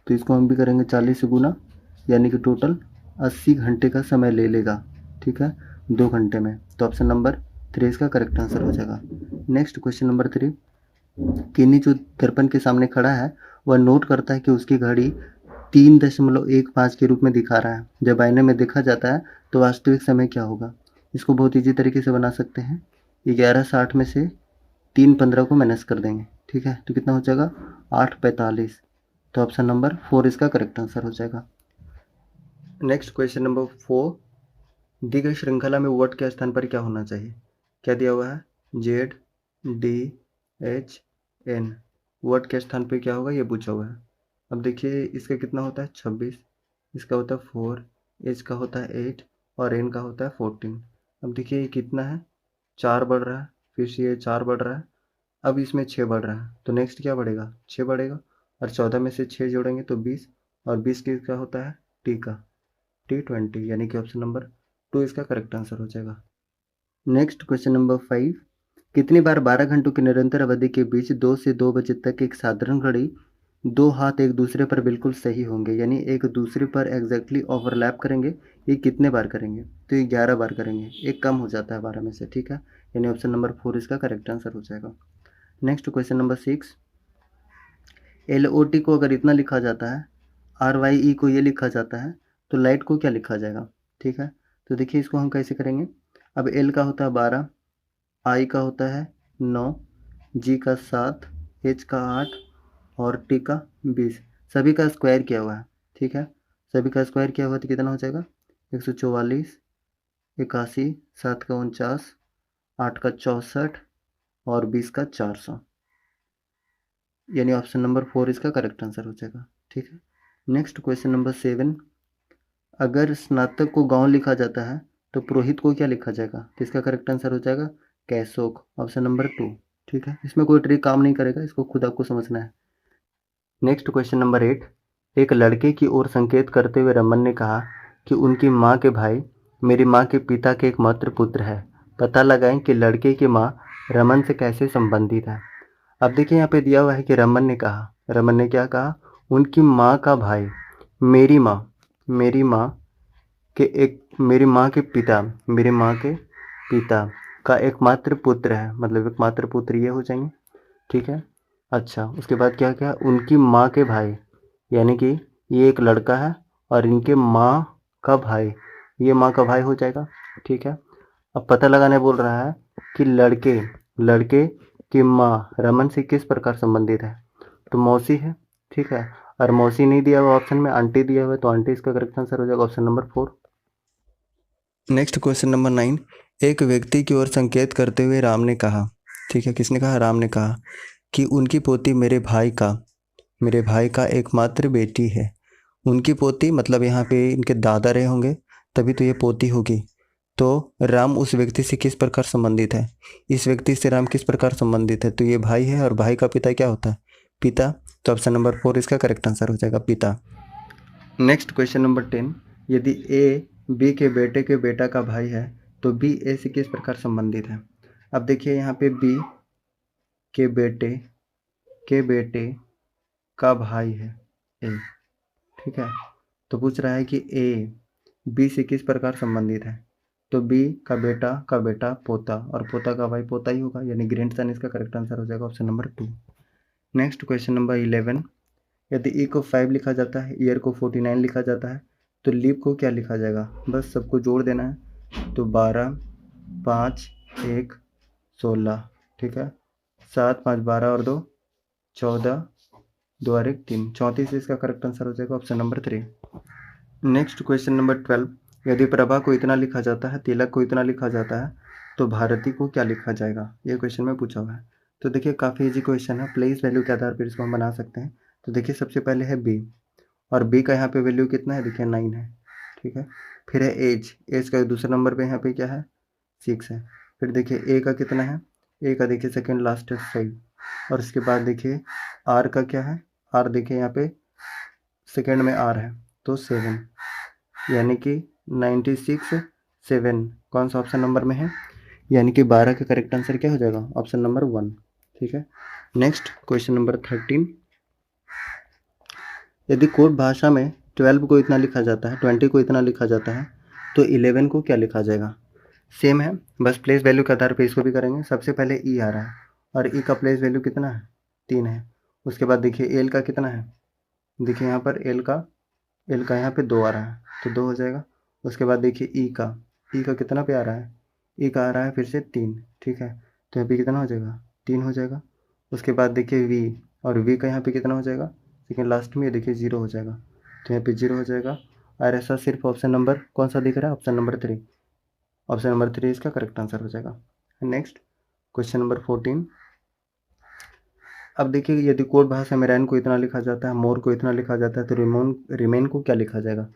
Speaker 1: तो इसको हम भी करेंगे 40 से गुना, यानी कि टोटल 80 घंटे का समय ले लेगा। ठीक है, 2 घंटे में। तो ऑप्शन नंबर 3 इसका करेक्ट आंसर हो जाएगा। नेक्स्ट क्वेश्चन नंबर 3, किन्नी जो दर्पण के सामने खड़ा है वह नोट करता है कि उसकी घड़ी 3.15 के रूप में दिखा रहा है। जब आईने में देखा जाता है तो वास्तविक समय क्या होगा? इसको बहुत ईजी तरीके से बना सकते हैं। 11:60 में से 3:15 को माइनस कर देंगे। ठीक है, तो कितना हो जाएगा? 8:45। तो ऑप्शन नंबर 4 इसका करेक्ट आंसर हो जाएगा। नेक्स्ट क्वेश्चन नंबर 4, दी गई श्रृंखला में वर्ड के स्थान पर क्या होना चाहिए? क्या दिया हुआ है? ZDHN। वर्ड के स्थान पर क्या होगा ये पूछा हुआ है। अब देखिए इसका कितना होता है? 26, इसका होता है 4, H का होता है 8 और N का होता है 14। अब देखिए ये कितना है? 4 बढ़ रहा है, फिर से ये 4 बढ़ रहा है, अब इसमें 6 बढ़ रहा है, तो नेक्स्ट क्या बढ़ेगा? 6 बढ़ेगा, और 14 में से 6 जोड़ेंगे तो 20, और 20 किसका होता है? T का, T20, यानी कि ऑप्शन नंबर 2 इसका करेक्ट आंसर हो जाएगा। नेक्स्ट क्वेश्चन नंबर 5, कितनी बार 12 घंटों की निरंतर अवधि के बीच 2 से 2 बजे तक एक साधारण घड़ी 2 हाथ एक दूसरे पर बिल्कुल सही होंगे, यानी एक दूसरे पर एग्जैक्टली ओवरलैप करेंगे? ये कितने बार करेंगे? तो ये 11 बार करेंगे, एक कम हो जाता है 12 में से। ठीक है, यानी ऑप्शन नंबर 4 इसका करेक्ट आंसर हो जाएगा। नेक्स्ट क्वेश्चन नंबर 6, LOT को अगर इतना लिखा जाता है, RYE को ये लिखा जाता है, तो लाइट को क्या लिखा जाएगा? ठीक है, तो देखिए इसको हम कैसे करेंगे। अब L का होता है 12, I का होता है 9, G का 7, H का 8 और T का 20। सभी का स्क्वायर किया हुआ है। ठीक है, सभी का स्क्वायर किया हुआ तो कितना हो जाएगा? 144, 81, 7 का 49, 8 का 64 और 20 का 400, यानी ऑप्शन नंबर 4 इसका करेक्ट आंसर हो जाएगा। ठीक है, नेक्स्ट क्वेश्चन नंबर 7, अगर स्नातक को गांव लिखा जाता है तो पुरोहित को क्या लिखा जाएगा? तो इसका करेक्ट आंसर हो जाएगा कैसोक, ऑप्शन नंबर 2। ठीक है, इसमें कोई ट्रिक काम नहीं करेगा, इसको खुद आपको समझना है। नेक्स्ट क्वेश्चन नंबर 8, एक लड़के की ओर संकेत करते हुए रमन ने कहा कि उनकी माँ के भाई मेरी माँ के पिता के एकमात्र पुत्र है, पता लगाएं कि लड़के की माँ रमन से कैसे संबंधित है। अब देखिए यहाँ पे दिया हुआ है कि रमन ने कहा, रमन ने क्या कहा, उनकी माँ का भाई, मेरी माँ मेरी माँ के पिता का एकमात्र पुत्र है, मतलब एकमात्र पुत्र ये हो जाएंगे, ठीक है। अच्छा, उसके बाद क्या क्या, उनकी माँ के भाई, यानी कि ये एक लड़का है और इनके माँ का भाई, ये माँ का भाई हो जाएगा, ठीक है। अब पता लगाने बोल रहा है कि लड़के की माँ रमन से किस प्रकार संबंधित है, तो मौसी है, ठीक है। और मौसी नहीं दिया हुआ ऑप्शन में, आंटी दिया हुआ है, तो आंटी इसका करेक्ट आंसर हो जाएगा option number 4।
Speaker 2: Next question number 9, एक व्यक्ति की ओर संकेत करते हुए राम ने कहा, ठीक है, किसने कहा, राम ने कहा कि उनकी पोती मेरे भाई का एकमात्र बेटी है। उनकी पोती मतलब यहाँ पे इनके दादा रहे होंगे, तभी तो ये पोती होगी। तो राम उस व्यक्ति से किस प्रकार संबंधित है, इस व्यक्ति से राम किस प्रकार संबंधित है, तो ये भाई है और भाई का पिता क्या होता है, पिता। तो ऑप्शन नंबर 4 इसका करेक्ट आंसर हो जाएगा, पिता।
Speaker 1: नेक्स्ट क्वेश्चन नंबर 10, यदि ए बी के बेटे के बेटा का भाई है तो बी ए से किस प्रकार संबंधित है। अब देखिए यहाँ पे बी के बेटे का भाई है ए, ठीक है। तो पूछ रहा है कि ए बी से किस प्रकार संबंधित है, तो बी का बेटा पोता, और पोता का भाई पोता ही होगा, यानी ग्रैंडसन इसका करेक्ट आंसर हो जाएगा option number 2। Next question number 11, यदि ई को 5 लिखा जाता है, ईयर को 49 लिखा जाता है, तो लीप को क्या लिखा जाएगा, बस सबको जोड़ देना है। तो 12, 5, 1, 16, ठीक है। 7, 5, 12 और 2, 14, 2 और 1, 3, 34 इसका करेक्ट आंसर हो जाएगा option number 3। Next question number 12, यदि प्रभा को इतना लिखा जाता है, तिलक को इतना लिखा जाता है, तो भारती को क्या लिखा जाएगा, ये क्वेश्चन में पूछा हुआ है। तो देखिए काफ़ी इजी क्वेश्चन है, प्लेस वैल्यू के आधार पर इसको हम बना सकते हैं। तो देखिए सबसे पहले है बी, और बी का यहाँ पे वैल्यू कितना है, देखिए 9 है, ठीक है। फिर है एज का दूसरे नंबर पे यहाँ पे क्या है, 6 है। फिर देखिए ए का कितना है, ए का देखिए सेकंड लास्ट है 5, और उसके बाद देखिए आर का क्या है, आर देखिए यहाँ पे सेकंड में आर है तो 7, यानी कि 96, 7 कौन सा ऑप्शन नंबर में है, यानी कि 12 का करेक्ट आंसर क्या हो जाएगा ऑप्शन नंबर 1, ठीक है। नेक्स्ट क्वेश्चन नंबर 13, यदि कोड भाषा में 12 को इतना लिखा जाता है, 20 को इतना लिखा जाता है, तो 11 को क्या लिखा जाएगा। सेम है, बस प्लेस वैल्यू के आधार पर इसको भी करेंगे। सबसे पहले ई आ रहा है, और ई का प्लेस वैल्यू कितना है, 3 है। उसके बाद देखिए एल का कितना है, देखिए यहाँ पर एल का यहाँ पे 2 आ रहा है, तो 2 हो जाएगा। उसके बाद देखिए ई का कितना पे आ रहा है, ई का आ रहा है फिर से 3, ठीक है। तो यहाँ पे कितना हो जाएगा, 3 हो जाएगा। उसके बाद देखिए वी, और वी का यहाँ पे कितना हो जाएगा, लेकिन लास्ट में ये देखिए 0 हो जाएगा, तो यहाँ पे 0 हो जाएगा। और ऐसा सिर्फ ऑप्शन नंबर कौन सा दिख रहा है, ऑप्शन नंबर 3, ऑप्शन नंबर 3 इसका करेक्ट आंसर हो जाएगा। नेक्स्ट क्वेश्चन नंबर 14, अब देखिए यदि कोड भाषा में रैन को इतना लिखा जाता है, मोर को इतना लिखा जाता है, तो रिमेन को क्या लिखा जाएगा।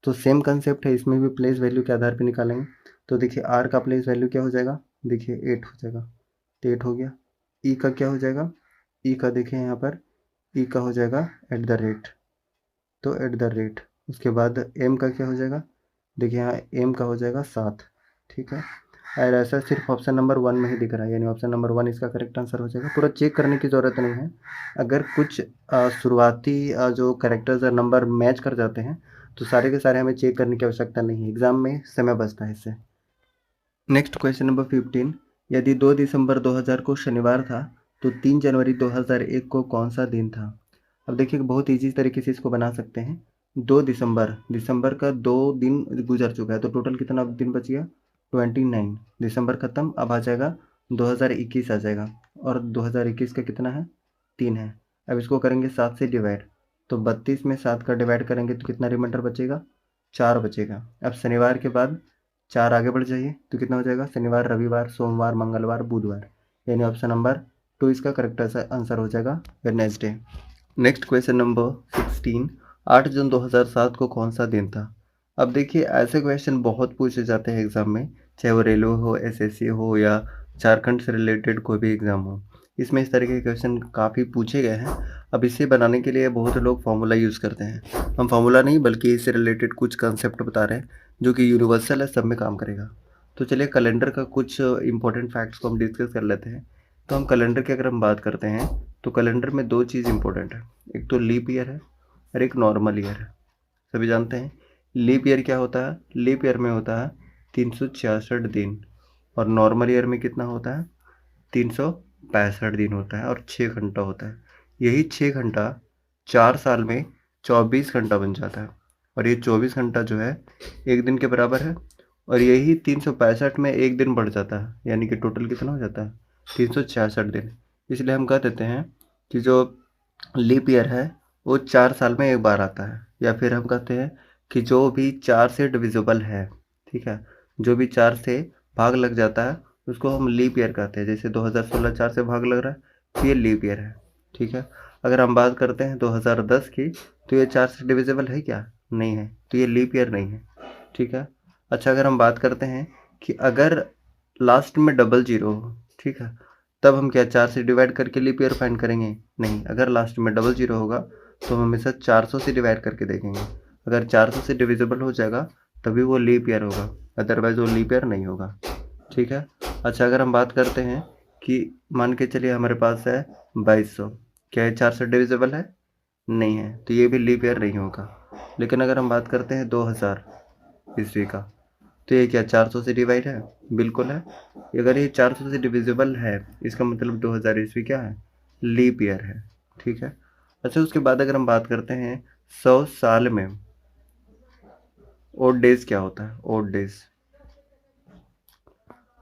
Speaker 1: तो सेम कंसेप्ट है, इसमें भी प्लेस वैल्यू के आधार पर निकालेंगे। तो देखिए आर का प्लेस वैल्यू क्या हो जाएगा, देखिए 8 हो जाएगा, तो 8 हो गया। ई का क्या हो जाएगा, ई का देखिए यहाँ पर ई का हो जाएगा @ तो @ उसके बाद एम का क्या हो जाएगा, देखिए यहाँ एम का हो जाएगा 7, ठीक है। और ऐसा सिर्फ ऑप्शन नंबर 1 में ही दिख रहा है, यानी ऑप्शन नंबर 1 इसका करेक्ट आंसर हो जाएगा। पूरा चेक करने की ज़रूरत नहीं है, अगर कुछ शुरुआती जो कैरेक्टर्स और नंबर मैच कर जाते हैं तो सारे के सारे हमें चेक करने की आवश्यकता नहीं है, एग्जाम में समय बचता है इससे। नेक्स्ट क्वेश्चन नंबर 15, यदि 2 दिसंबर 2000 को शनिवार था, तो 3 जनवरी 2001 को कौन सा दिन था। अब देखिए बहुत ईजी तरीके से इसको बना सकते हैं। 2 दिसंबर का 2 दिन गुजर चुका है, तो टोटल कितना दिन बच गया, 29। दिसंबर खत्म, अब आ जाएगा 2021 आ जाएगा, और 2021 का कितना है, 3 है। अब इसको करेंगे 7 से डिवाइड, तो 32 में 7 का डिवाइड करेंगे तो कितना रिमाइंडर बचेगा, 4 बचेगा। अब शनिवार के बाद 4 आगे बढ़ जाइए तो कितना हो जाएगा, शनिवार, रविवार, सोमवार, मंगलवार, बुधवार, यानी ऑप्शन नंबर 2 इसका करेक्ट आंसर हो जाएगा, वेडनेसडे। नेक्स्ट क्वेश्चन नंबर 16, 8 जून 2007 को कौन सा दिन था। अब देखिए ऐसे क्वेश्चन बहुत पूछे जाते हैं एग्जाम में, चाहे वो रेलवे हो, एसएससी हो, या झारखंड से रिलेटेड कोई भी एग्जाम हो, इसमें इस तरह के क्वेश्चन काफ़ी पूछे गए हैं। अब इसे बनाने के लिए बहुत लोग फार्मूला यूज़ करते हैं, हम फार्मूला नहीं बल्कि इससे रिलेटेड कुछ कंसेप्ट बता रहे हैं जो कि यूनिवर्सल है, सब में काम करेगा। तो चलिए कैलेंडर का कुछ इंपॉर्टेंट फैक्ट्स को हम डिस्कस कर लेते हैं। तो हम कैलेंडर की अगर हम बात करते हैं तो कैलेंडर में दो चीज़ इंपॉर्टेंट है, एक तो लीप ईयर है और एक नॉर्मल ईयर है। सभी जानते हैं लीप ईयर क्या होता है। लीप ईयर में होता है 366 दिन और नॉर्मल ईयर में कितना होता है 365 दिन होता है और 6 घंटा होता है। यही 6 घंटा 4 साल में 24 घंटा बन जाता है और ये 24 घंटा जो है एक दिन के बराबर है और यही 365 में एक दिन बढ़ जाता है, यानी कि टोटल कितना हो जाता है 366 दिन। इसलिए हम कह देते हैं कि जो लीप ईयर है वो 4 साल में एक बार आता है, या फिर हम कहते हैं कि जो भी 4 से डिविजिबल है, ठीक है, जो भी 4 से भाग लग जाता है उसको हम लीप ईयर कहते हैं। जैसे 2016 4 से भाग लग रहा है तो ये लीप ईयर है, ठीक है। अगर हम बात करते हैं 2010 की तो ये 4 से डिविजिबल है क्या, नहीं है, तो ये लीप ईयर नहीं है, ठीक है। अच्छा, अगर हम बात करते हैं कि अगर लास्ट में डबल जीरो हो, ठीक है, तब हम क्या 4 से डिवाइड करके लीप ईयर फाइंड करेंगे, नहीं। अगर लास्ट में डबल जीरो होगा तो हम हमेशा 400 से डिवाइड करके देखेंगे। अगर 400 से डिविजिबल हो जाएगा तभी वो लीप ईयर होगा, अदरवाइज वो लीप ईयर नहीं होगा, ठीक है। अच्छा, अगर हम बात करते हैं कि मान के चलिए हमारे पास है 2200, क्या ये 4 से डिविजिबल है, नहीं है, तो ये भी लीप ईयर नहीं होगा। लेकिन अगर हम बात करते हैं 2000 ईस्वी का, तो ये क्या 400 से डिवाइड है, बिल्कुल है। अगर ये 400 से डिविजिबल है इसका मतलब 2000 ईस्वी क्या है, लीप ईयर है, ठीक है। अच्छा, उसके बाद अगर हम बात करते हैं 100 साल में ओड डेज क्या होता है, ओड डेज।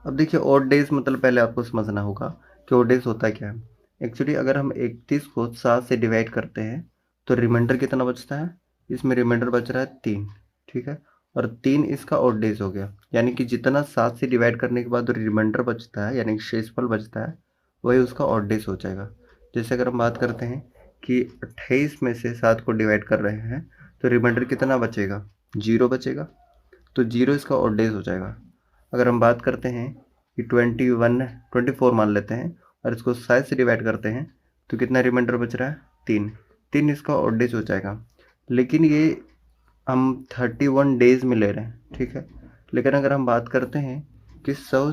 Speaker 1: अब देखिए ओड डेज मतलब पहले आपको समझना होगा कि ओड डेज होता क्या है। एक्चुअली अगर हम 31 को 7 से डिवाइड करते हैं तो रिमाइंडर कितना बचता है, इसमें रिमाइंडर बच रहा है 3, ठीक है, और 3 इसका ओड डेज हो गया, यानी कि जितना 7 से डिवाइड करने के बाद रिमाइंडर बचता है यानी कि शेषफल बचता है वही उसका ओड डेज हो जाएगा। जैसे अगर हम बात करते हैं कि 28 में से 7 को डिवाइड कर रहे हैं तो रिमाइंडर कितना बचेगा, 0 बचेगा, तो 0 इसका ओड डेज हो जाएगा। अगर हम बात करते हैं कि 24 मान लेते हैं और इसको 7 से डिवाइड करते हैं तो कितना रिमाइंडर बच रहा है, 3 इसका ओड डेज हो जाएगा। लेकिन ये हम 31 डेज में ले रहे हैं, ठीक है। लेकिन अगर हम बात करते हैं कि 100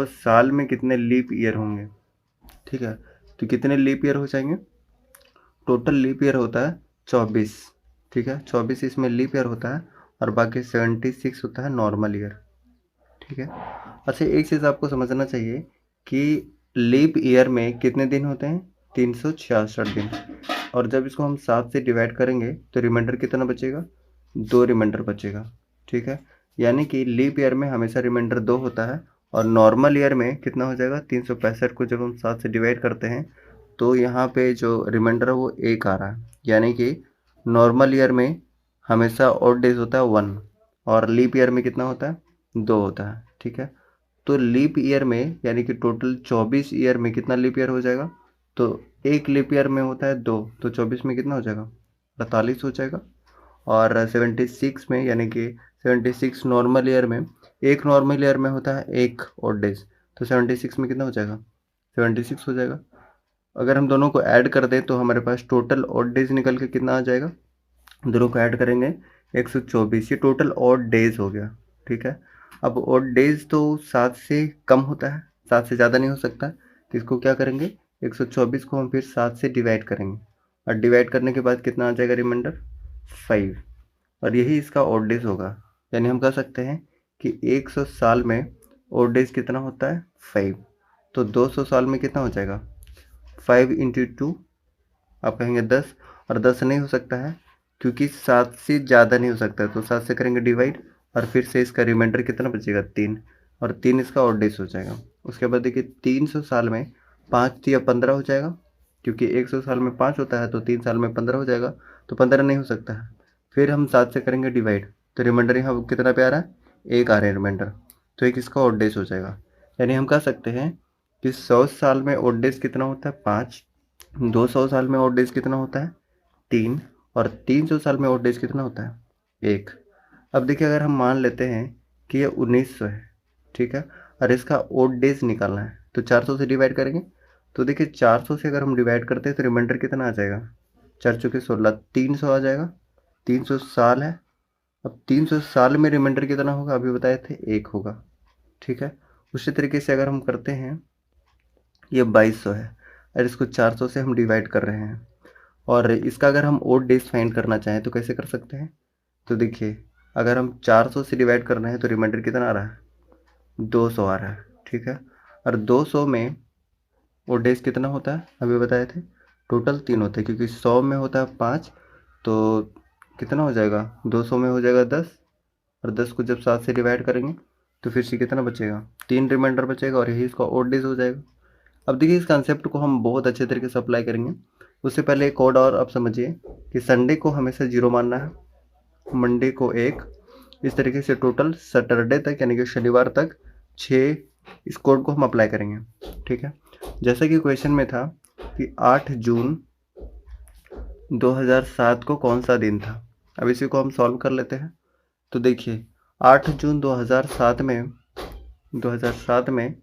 Speaker 1: साल में कितने लीप ईयर होंगे, ठीक है, तो कितने लीप ईयर हो जाएंगे, टोटल लीप ईयर होता है 24, ठीक है, 24 इसमें लीप ईयर होता है और बाकी 76 होता है नॉर्मल ईयर, ठीक है। अच्छा, एक चीज़ आपको समझना चाहिए कि लीप ईयर में कितने दिन होते हैं, 366 दिन, और जब इसको हम 7 से डिवाइड करेंगे तो रिमाइंडर कितना बचेगा, 2 रिमाइंडर बचेगा, ठीक है। यानी कि लीप ईयर में हमेशा रिमाइंडर 2 होता है और नॉर्मल ईयर में कितना हो जाएगा, 365 को जब हम 7 से डिवाइड करते हैं तो यहाँ पे जो रिमाइंडर है वो 1 आ रहा है, यानी कि नॉर्मल ईयर में हमेशा ऑड डेज होता है 1 और लीप ईयर में कितना होता है 2 होता है, ठीक है। तो लीप ईयर में यानी कि टोटल 24 ईयर में कितना लीप ईयर हो जाएगा, तो एक लीप ईयर में होता है 2, तो 24 में कितना हो जाएगा 48 हो जाएगा। और 76 में यानी कि 76 नॉर्मल ईयर में, एक नॉर्मल ईयर में होता है एक ऑड डेज, तो 76 में कितना हो जाएगा 76 हो जाएगा। अगर हम दोनों को ऐड कर दें तो हमारे पास टोटल ऑड डेज निकल के कितना आ जाएगा, दोनों को ऐड करेंगे 124, ये टोटल ऑड डेज हो गया, ठीक है। अब ऑड डेज तो 7 से कम होता है, 7 से ज़्यादा नहीं हो सकता, तो इसको क्या करेंगे 124 को हम फिर 7 से डिवाइड करेंगे और डिवाइड करने के बाद कितना आ जाएगा रिमाइंडर 5, और यही इसका ऑड डेज होगा। यानी हम कह सकते हैं कि 100 साल में ऑड डेज कितना होता है 5, तो 200 साल में कितना हो जाएगा 5 इंटू 2, आप कहेंगे 10, और 10 नहीं हो सकता है क्योंकि 7 से ज़्यादा नहीं हो सकता, तो 7 से करेंगे डिवाइड और फिर से इसका रिमाइंडर कितना बचेगा 3, और 3 इसका ऑड डेज हो जाएगा। उसके बाद देखिए 300 साल में 5 या 15 हो जाएगा, क्योंकि 100 साल में 5 होता है तो 3 साल में 15 हो जाएगा, तो 15 नहीं हो सकता है। फिर हम 7 से करेंगे डिवाइड तो रिमाइंडर यहाँ कितना पे आ रहा है, 1 आ रहा है रिमाइंडर, तो एक इसका ऑड डेज हो जाएगा। यानी हम कह सकते हैं कि 100 साल में ऑड डेज कितना होता है 5, 200 साल में ऑड डेज कितना होता है 3, और 300 साल में ऑड डेज कितना होता है 1। अब देखिए अगर हम मान लेते हैं कि ये 1900 है, ठीक है, और इसका ऑड डेज निकालना है तो 400 से डिवाइड करेंगे, तो देखिए 400 से अगर हम डिवाइड करते हैं तो रिमाइंडर कितना आ जाएगा, 4 चौके 16, 300 आ जाएगा, 300 साल है। अब 300 साल में रिमाइंडर कितना होगा, अभी बताए थे 1 होगा, ठीक है। उसी तरीके से अगर हम करते हैं ये 2200 है और इसको 400 से हम डिवाइड कर रहे हैं। और इसका अगर हम ओड डेज फाइंड करना चाहें तो कैसे कर सकते हैं? तो देखिए, अगर हम 400 से डिवाइड कर रहे हैं तो रिमाइंडर कितना आ रहा है? 200 आ रहा है, ठीक है। और 200 में ओड डेज कितना होता है? अभी बताए थे, टोटल 3 होते हैं, क्योंकि 100 में होता है 5, तो कितना हो जाएगा? 200 में हो जाएगा 10, और 10 को जब 7 से डिवाइड करेंगे तो फिर से कितना बचेगा? 3 रिमाइंडर बचेगा, और यही इसका ओड डेज हो जाएगा। अब देखिए, इस कंसेप्ट को हम बहुत अच्छे तरीके से अप्लाई करेंगे। उससे पहले एक कोड और आप समझिए कि संडे को हमेशा 0 मानना है, मंडे को 1, इस तरीके से टोटल सैटरडे तक यानी कि शनिवार तक 6 इस कोड को हम अप्लाई करेंगे, ठीक है। जैसे कि क्वेश्चन में था कि 8 जून 2007 को कौन सा दिन था। अब इसी को हम सॉल्व कर लेते हैं। तो देखिए, 8 जून 2007 में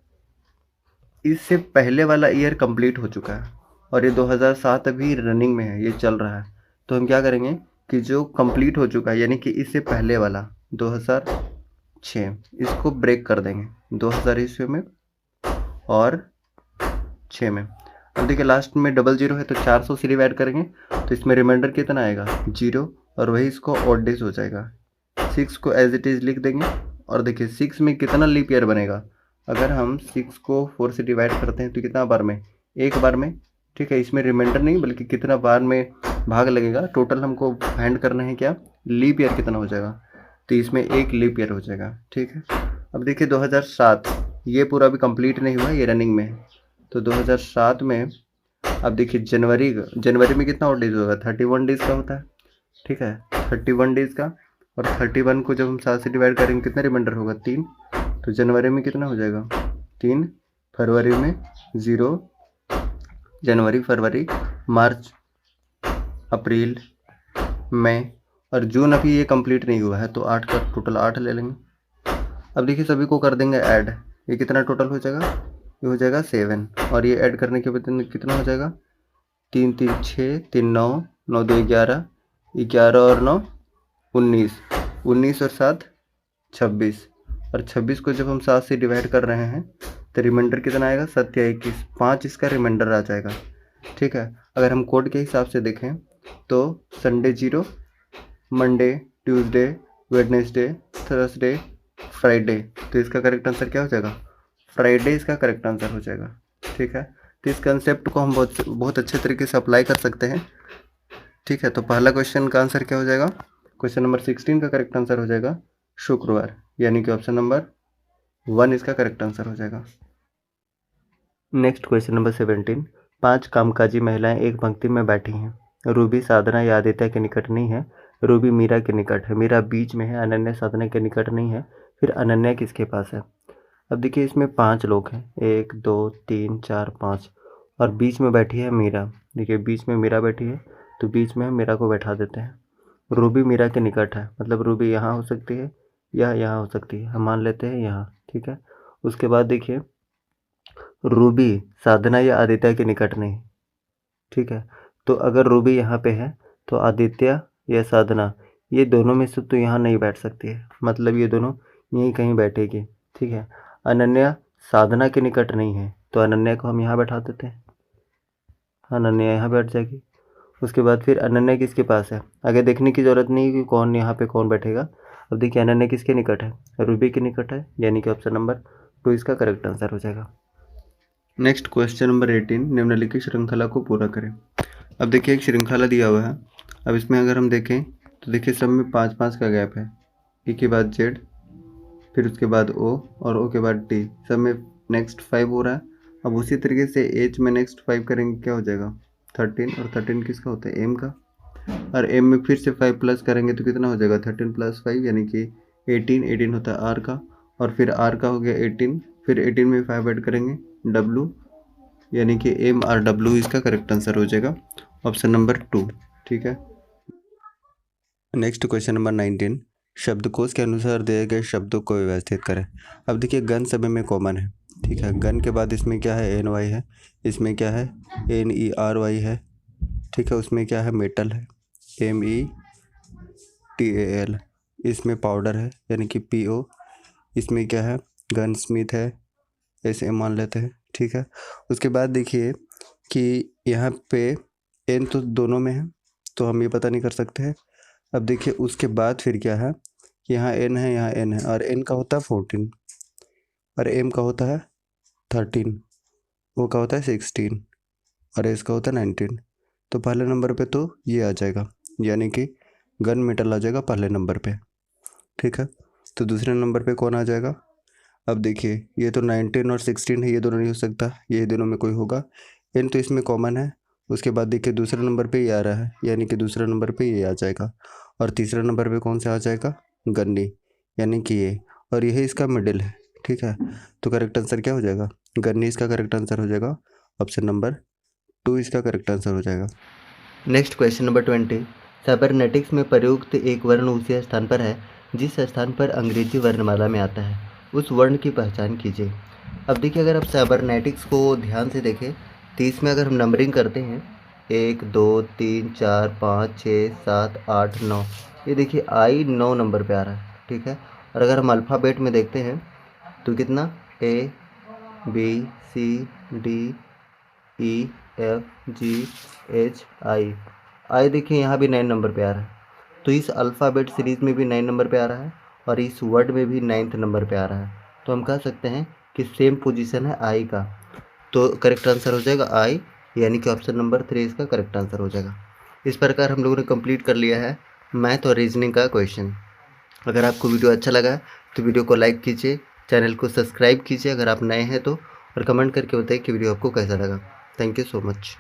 Speaker 1: इससे पहले वाला ईयर कंप्लीट हो चुका है और ये 2007 अभी रनिंग में है, ये चल रहा है। तो हम क्या करेंगे कि जो कंप्लीट हो चुका है यानी कि इससे पहले वाला 2006, इसको ब्रेक कर देंगे 2000 ईस्वी में और 6 में। अब देखिए, लास्ट में 00 है तो 400 से डिवाइड करेंगे तो इसमें रिमाइंडर कितना आएगा? 0, और वही इसको ऑड डेज हो जाएगा। 6 को एज इट इज़ लिख देंगे। और देखिए, 6 में कितना लीप ईयर बनेगा? अगर हम 6 को 4 से डिवाइड करते हैं तो कितना बार में? एक बार में, ठीक है। इसमें रिमाइंडर नहीं बल्कि कितना बार में भाग लगेगा, टोटल हमको फाइंड करना है क्या? लीप ईयर कितना हो जाएगा? तो इसमें एक लीप ईयर हो जाएगा, ठीक है। अब देखिए, 2007 ये पूरा अभी कंप्लीट नहीं हुआ, ये रनिंग में है। तो 2007 में अब देखिए, जनवरी में कितना और डेज होगा? 31 डेज का होता है, ठीक है, 31 डेज का। और 31 को जब हम 7 से डिवाइड करेंगे कितना रिमाइंडर होगा? 3। तो जनवरी में कितना हो जाएगा? 3, फरवरी में 0, जनवरी, फरवरी, मार्च, अप्रैल, मई और जून अभी ये कंप्लीट नहीं हुआ है, तो 8 का टोटल 8 ले लेंगे। अब देखिए, सभी को कर देंगे ऐड। ये कितना टोटल हो जाएगा? ये हो जाएगा 7, और ये ऐड करने के बाद कितना हो जाएगा? 3 3 6, 3 9, 9 2 11, 11 और 9 19, 19 और 7 26, और 26 को जब हम 7 से डिवाइड कर रहे हैं तो रिमाइंडर कितना आएगा? 7 या 21, 5 इसका रिमाइंडर आ जाएगा, ठीक है। अगर हम कोड के हिसाब से देखें तो Sunday 0, Monday, Tuesday, Wednesday, Thursday, Friday, तो इसका करेक्ट आंसर क्या हो जाएगा? फ्राइडे इसका करेक्ट आंसर हो जाएगा, ठीक है। तो इस कंसेप्ट को हम बहुत अच्छे तरीके से अप्लाई कर सकते हैं, ठीक है। तो पहला क्वेश्चन का आंसर क्या हो जाएगा? क्वेश्चन नंबर 16 का करेक्ट आंसर हो जाएगा शुक्रवार, यानी कि ऑप्शन नंबर 1 इसका करेक्ट आंसर हो जाएगा। नेक्स्ट क्वेश्चन नंबर 17, 5 कामकाजी महिलाएं एक पंक्ति में बैठी हैं। रूबी साधना या आदित्य के निकट नहीं है, रूबी मीरा के निकट है, मीरा बीच में है, अनन्या साधना के निकट नहीं है, फिर अनन्या किसके पास है? अब देखिए, इसमें 5 लोग हैं, 1 2 3 4 5, और बीच में बैठी है मीरा। देखिए, बीच में मीरा बैठी है तो बीच में मीरा को बैठा देते हैं। रूबी मीरा के निकट है, मतलब रूबी यहाँ हो सकती है या यहाँ हो सकती है, हम मान लेते हैं यहाँ, ठीक है। उसके बाद देखिए, रूबी साधना या आदित्य के निकट नहीं, ठीक है। तो अगर रूबी यहाँ पे है तो आदित्य या साधना, ये दोनों में से तो यहाँ नहीं बैठ सकती है, मतलब ये दोनों यहीं कहीं बैठेगी, ठीक है। अनन्या साधना के निकट नहीं है तो अनन्या को हम यहाँ बैठा देते हैं, अनन्या यहाँ बैठ जाएगी। उसके बाद फिर अनन्या किसके पास है? आगे देखने की ज़रूरत नहीं कि कौन यहाँ पे कौन बैठेगा। अब देखिए, अनन्या किसके निकट है? रूबी के निकट है, यानी कि ऑप्शन नंबर 2 इसका करेक्ट आंसर हो जाएगा। नेक्स्ट क्वेश्चन नंबर 18, निम्नलिखित श्रृंखला को पूरा करें। अब देखिए, एक श्रृंखला दिया हुआ है। अब इसमें अगर हम देखें तो देखिए, सब में 5-5 का गैप है। ई के बाद जेड, फिर उसके बाद ओ, और ओ के बाद टी, सब में नेक्स्ट 5 हो रहा है। अब उसी तरीके से एच में नेक्स्ट 5 करेंगे, क्या हो जाएगा? 13, और 13 किसका होता है? एम का। और एम में फिर से 5 प्लस करेंगे तो कितना हो जाएगा? 13 + 5 यानी कि 18, 18 होता है आर का, और फिर आर का हो गया 18, फिर 18 में 5 ऐड करेंगे डब्लू, यानी कि एम आर डब्लू इसका करेक्ट आंसर हो जाएगा, ऑप्शन नंबर 2, ठीक है।
Speaker 2: नेक्स्ट क्वेश्चन नंबर 19, शब्दकोश के अनुसार दिए गए शब्दों को व्यवस्थित करें। अब देखिए, गन सभी में कॉमन है, ठीक है। गन के बाद इसमें क्या है? NY है, इसमें क्या है? NERY है, ठीक है। उसमें क्या है? मेटल है, METAL, इसमें पाउडर है यानी कि PO, इसमें क्या है? गन स्मिथ है, SM मान लेते हैं, ठीक है। उसके बाद देखिए कि यहाँ पे n तो दोनों में है, तो हम ये पता नहीं कर सकते हैं। अब देखिए उसके बाद फिर क्या है, यहाँ n है, यहाँ n है, और n का होता है 14 और m का होता है 13, वो का होता है 16 और s का होता है 19। तो पहले नंबर पे तो ये आ जाएगा, यानी कि गन मेटल आ जाएगा पहले नंबर पे। ठीक है, तो दूसरे नंबर पे कौन आ जाएगा? अब देखिए ये तो 19 और 16 है, ये दोनों नहीं हो सकता, ये दोनों में कोई होगा। n तो इसमें कॉमन है। उसके बाद देखिए दूसरे नंबर पे ये आ रहा है, यानी कि दूसरे नंबर पे ये आ जाएगा। और तीसरे नंबर पे कौन सा आ जाएगा? गन्नी, यानी कि ये, और यही इसका मिडिल है। ठीक है, तो करेक्ट आंसर क्या हो जाएगा? गन्नी इसका करेक्ट आंसर हो जाएगा। ऑप्शन नंबर 2 इसका करेक्ट आंसर हो जाएगा।
Speaker 3: Next question number 20। साइबरनेटिक्स में प्रयुक्त एक वर्ण उसी स्थान पर है जिस स्थान पर अंग्रेजी वर्णमाला में आता है, उस वर्ण की पहचान कीजिए। अब देखिए अगर आप साइबरनेटिक्स को ध्यान से देखें तो इसमें अगर हम नंबरिंग करते हैं 1 2 3 4 5 6 7 8 9, ये देखिए आई 9 नंबर पे आ रहा है। ठीक है, और अगर हम अल्फ़ाबेट में देखते हैं तो कितना A B C D E F G H आई देखिए यहाँ भी 9 नंबर पे आ रहा है। तो इस अल्फ़ाबेट सीरीज़ में भी 9 नंबर पे आ रहा है और इस वर्ड में भी 9th नंबर पे आ रहा है। तो हम कह सकते हैं कि सेम पोजीशन है आई का। तो करेक्ट आंसर हो जाएगा आई, यानी कि ऑप्शन नंबर 3 इसका करेक्ट आंसर हो जाएगा। इस प्रकार हम लोगों ने कंप्लीट कर लिया है मैथ और रीजनिंग का क्वेश्चन। अगर आपको वीडियो अच्छा लगा तो वीडियो को लाइक कीजिए, चैनल को सब्सक्राइब कीजिए अगर आप नए हैं तो, और कमेंट करके बताइए कि वीडियो आपको कैसा लगा। Thank you so much.